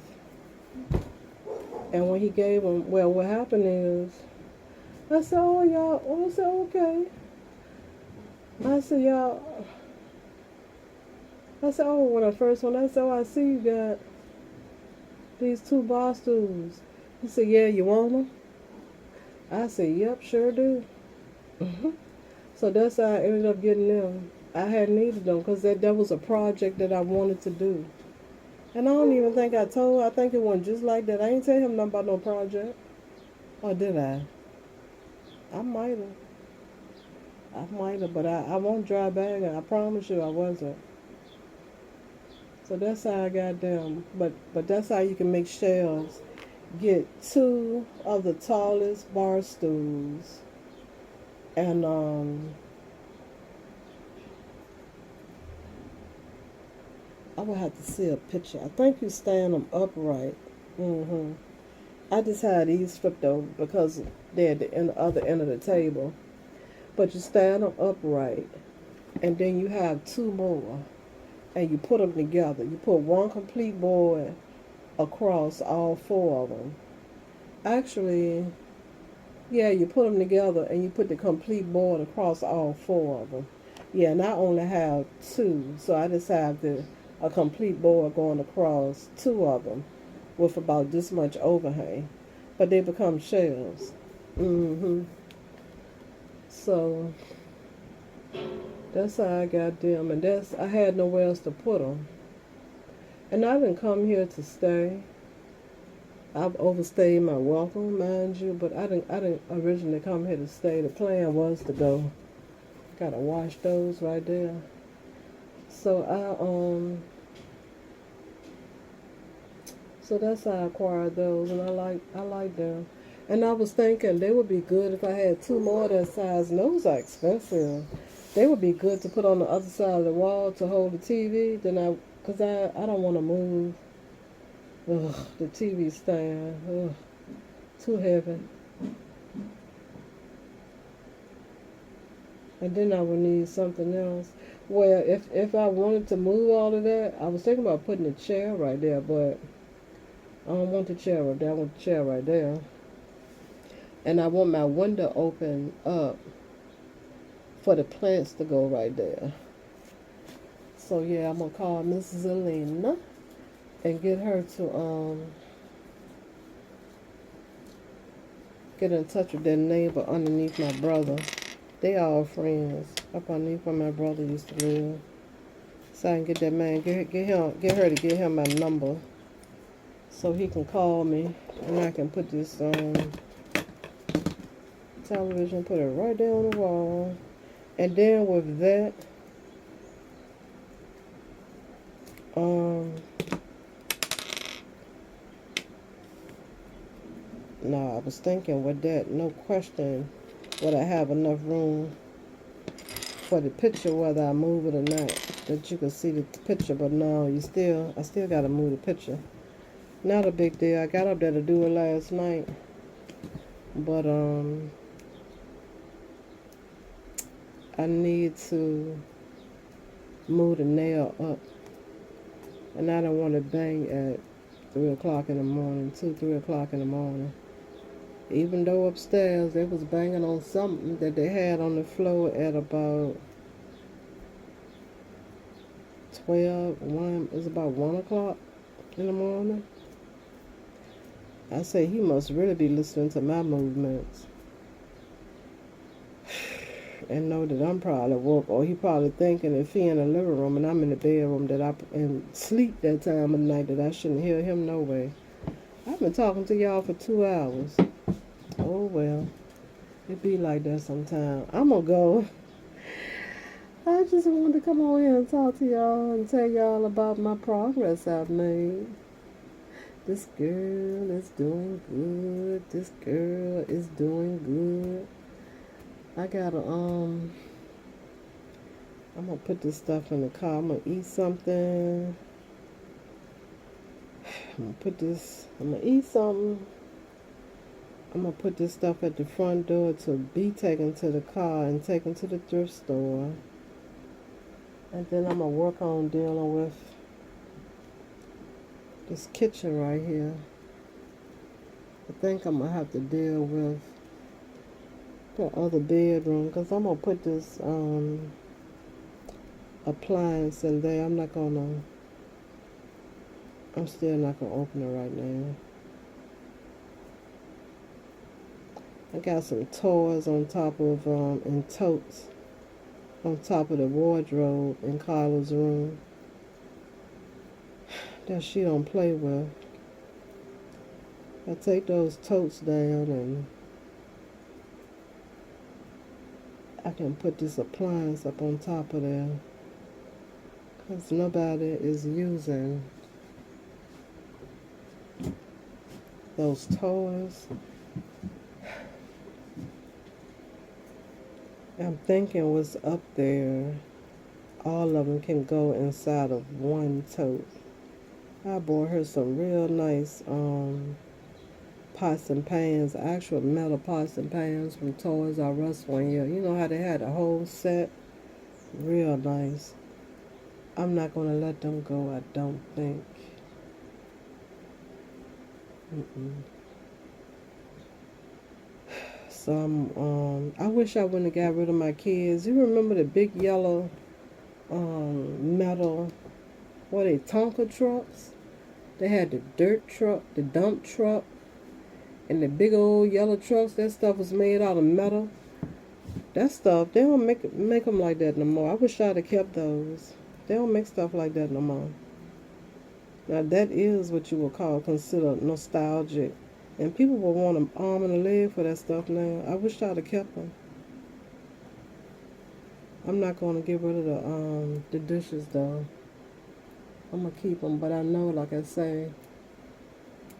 And when he gave them, well, what happened is, I said, oh, y'all, I said, okay. I said, y'all, I said, oh, when I said, oh, I see you got these two bar stools. He said, yeah, you want them? I said, yep, sure do. So that's how I ended up getting them. I had needed them because that was a project that I wanted to do. And I don't even think I think it went just like that. I ain't tell him nothing about no project. Or did I? I might have, but I won't dry bag it. I promise you I wasn't. So that's how I got them. But that's how you can make shelves. Get two of the tallest bar stools. And I would have to see a picture. I think you stand them upright. I just had these flipped over because they're at the other end of the table. But you stand them upright, and then you have two more, and you put them together. You put one complete board across all four of them. Actually, yeah, you put them together, and you put the complete board across all four of them. Yeah, and I only have two, so I just have a complete board going across two of them with about this much overhang. But they become shelves. So that's how I got them, and I had nowhere else to put them. And I didn't come here to stay. I've overstayed my welcome, mind you, but I didn't originally come here to stay. The plan was to go. Gotta wash those right there. So so that's how I acquired those, and I like them. And I was thinking they would be good if I had two more of that size. And those are expensive. They would be good to put on the other side of the wall to hold the TV. Cause I don't want to move. The TV stand. Too heavy. And then I would need something else. Well, if I wanted to move all of that, I was thinking about putting a chair right there, but I don't want the chair right there. I want the chair right there. And I want my window open up for the plants to go right there. So yeah, I'm gonna call Miss Zelina and get her to get in touch with that neighbor underneath my brother. They all friends up underneath where my brother used to live. So I can get that man, get her to get him my number, so he can call me and I can put this television, put it right there on the wall. And then with that, no, I was thinking with that, no question, would I have enough room for the picture, whether I move it or not, that you can see the picture. But no, I still gotta move the picture. Not a big deal. I got up there to do it last night, but I need to move the nail up, and I don't want to bang at 3 o'clock in the morning, 2, 3 o'clock in the morning. Even though upstairs they was banging on something that they had on the floor at about 12, 1, it's about 1 o'clock in the morning. I say he must really be listening to my movements and know that I'm probably woke, or he probably thinking if he in the living room and I'm in the bedroom that I and sleep that time of night that I shouldn't hear him no way. I've been talking to y'all for 2 hours. Oh well, it be like that sometimes. I'm gonna go. I just wanted to come on here and talk to y'all and tell y'all about my progress I've made. This girl is doing good. This girl is doing good. I gotta I'm gonna put this stuff in the car. I'm gonna eat something. I'm gonna eat something. I'm gonna put this stuff at the front door to be taken to the car and taken to the thrift store. And then I'm gonna work on dealing with this kitchen right here. I think I'm gonna have to deal with the other bedroom because I'm gonna put this appliance in there. I'm still not gonna open it right now. I got some toys on top of and totes on top of the wardrobe in Carla's room that she don't play with. I take those totes down and I can put this appliance up on top of there because nobody is using those toys. I'm thinking what's up there, all of them can go inside of one tote. I bought her some real nice pots and pans, actual metal pots and pans from Toys R Us one year. You know how they had a whole set? Real nice. I'm not going to let them go, I don't think. So I wish I wouldn't have got rid of my kids. You remember the big yellow metal, what are they, Tonka trucks? They had the dirt truck, the dump truck, and the big old yellow trucks. That stuff was made out of metal. That stuff, they don't make them like that no more. I wish I'd have kept those. They don't make stuff like that no more. Now that is what you would call considered nostalgic. And people will want an arm and a leg for that stuff now. I wish I'd have kept them. I'm not going to get rid of the dishes though. I'm going to keep them, but I know, like I say,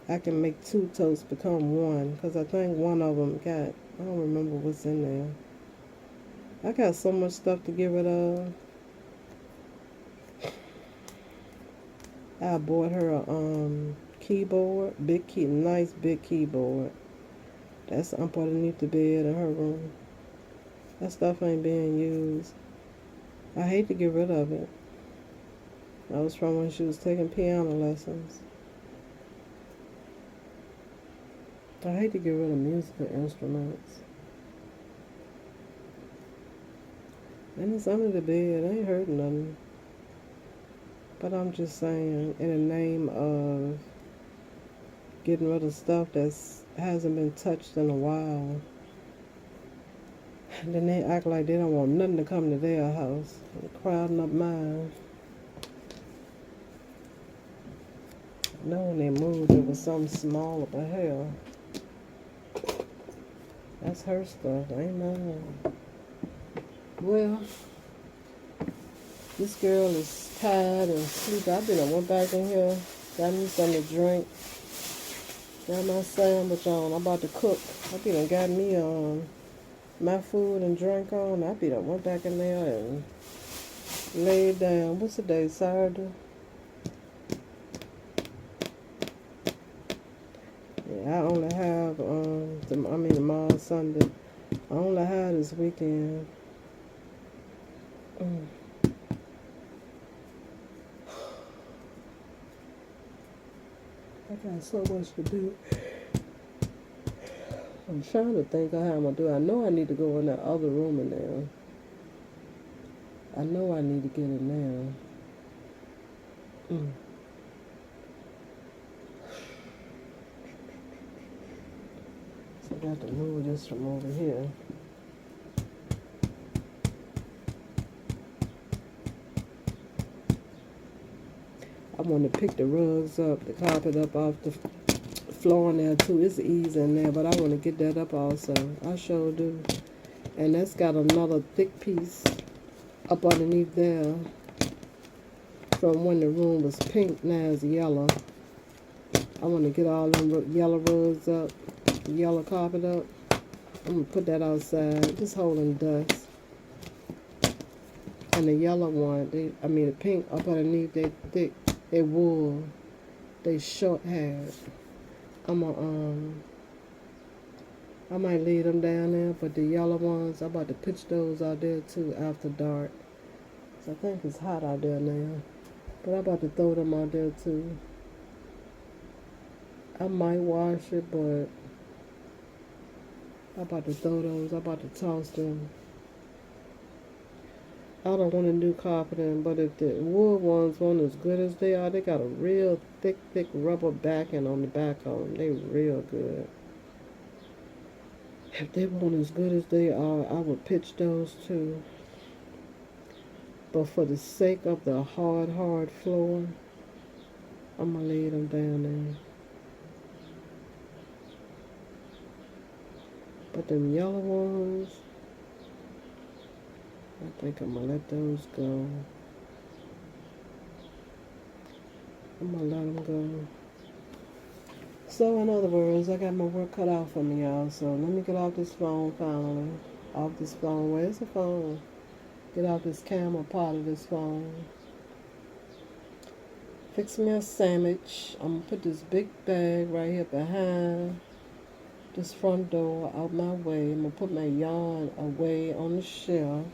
I can make 2 totes become 1, because I think one of them got, I don't remember what's in there. I got so much stuff to get rid of. I bought her a keyboard, nice big keyboard. That's up underneath the bed in her room. That stuff ain't being used. I hate to get rid of it. That was from when she was taking piano lessons. I hate to get rid of musical instruments. And it's under the bed. I ain't hurting nothing. But I'm just saying, in the name of getting rid of stuff that hasn't been touched in a while, and then they act like they don't want nothing to come to their house. They're crowding up mine. I know when they moved, it was something small, but hell, that's her stuff. Ain't mine. Well, this girl is tired and sleepy. I went back in here, got me something to drink, got my sandwich on. I'm about to cook. I got me my food and drink on. I went back in there and laid down. What's the day? Saturday? Yeah, I only have tomorrow's Sunday. I only have this weekend. I got so much to do. I'm trying to think of how I'm gonna do it. I know I need to go in that other room in there. I know I need to get in there. So I got to move this from over here. I want to pick the rugs up, the carpet up off the floor in there too. It's easy in there, but I want to get that up also. I sure do. And that's got another thick piece up underneath there from when the room was pink, now it's yellow. I want to get all them yellow rugs up, the yellow carpet up. I'm going to put that outside, just holding dust. And the yellow one, the pink up underneath, they thick, they wool, they short haired. I might leave them down there, but the yellow ones, I'm about to pitch those out there too after dark. So I think it's hot out there now, but I'm about to throw them out there too. I might wash it, but I'm about to throw those. I'm about to toss them. I don't want to do carpeting, but if the wood ones weren't as good as they are, they got a real thick rubber backing on the back of them. They real good. If they weren't as good as they are, I would pitch those too. But for the sake of the hard floor, I'm going to lay them down there. But them yellow ones, I think I'm going to let those go. I'm going to let them go. So in other words, I got my work cut out for me, y'all. So let me get off this phone finally. Off this phone. Where's the phone? Get off this camera part of this phone. Fix me a sandwich. I'm going to put this big bag right here behind this front door out my way. I'm going to put my yarn away on the shelf.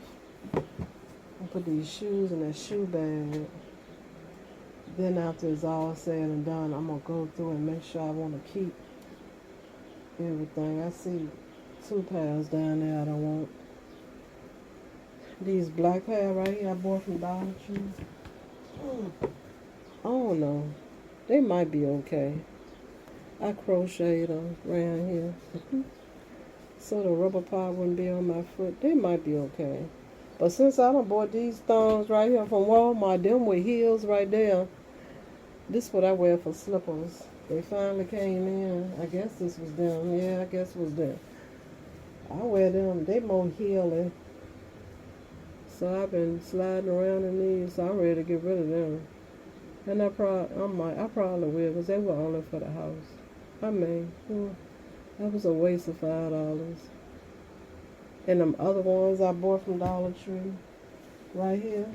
I'll put these shoes in that shoe bag. Then after it's all said and done, I'm going to go through and make sure I want to keep everything. I see 2 pairs down there I don't want. These black pair right here I bought from Dollar Tree. I don't know. They might be okay. I crocheted them around here. So the rubber part wouldn't be on my foot. They might be okay. But since I done bought these thongs right here from Walmart, them with heels right there, this is what I wear for slippers. They finally came in. I guess this was them. Yeah, I guess it was them. I wear them. They more heely. So I've been sliding around in these. So I'm ready to get rid of them. And I probably will, because they were only for the house. That was a waste of $5. And them other ones I bought from Dollar Tree, right here.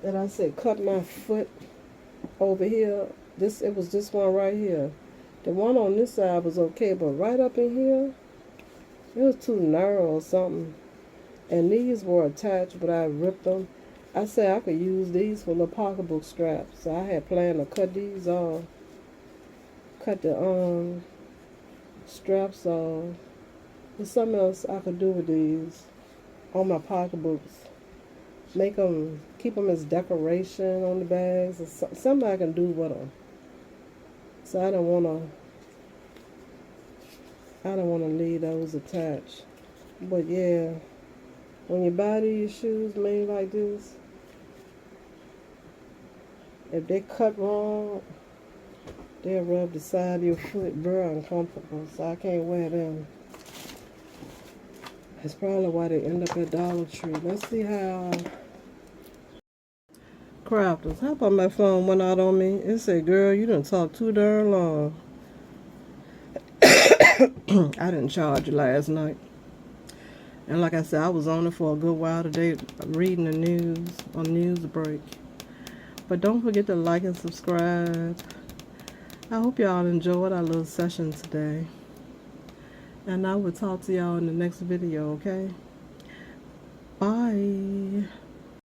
That I said cut my foot over here. It was this one right here. The one on this side was okay, but right up in here, it was too narrow or something. And these were attached, but I ripped them. I said I could use these for the pocketbook straps. So I had planned to cut these off. Cut the straps off. There's something else I could do with these on my pocketbooks. Keep them as decoration on the bags. Or something I can do with them. So I don't want to leave those attached. But yeah, when you buy these shoes made like this, if they cut wrong, they'll rub the side of your foot very uncomfortable. So I can't wear them. That's probably why they end up at Dollar Tree. Let's see how. Crafters. How about my phone went out on me? It said, girl, you done talk too darn long. I didn't charge it last night. And like I said, I was on it for a good while today reading the news on news break. But don't forget to like and subscribe. I hope y'all enjoyed our little session today. And I will talk to y'all in the next video, okay? Bye.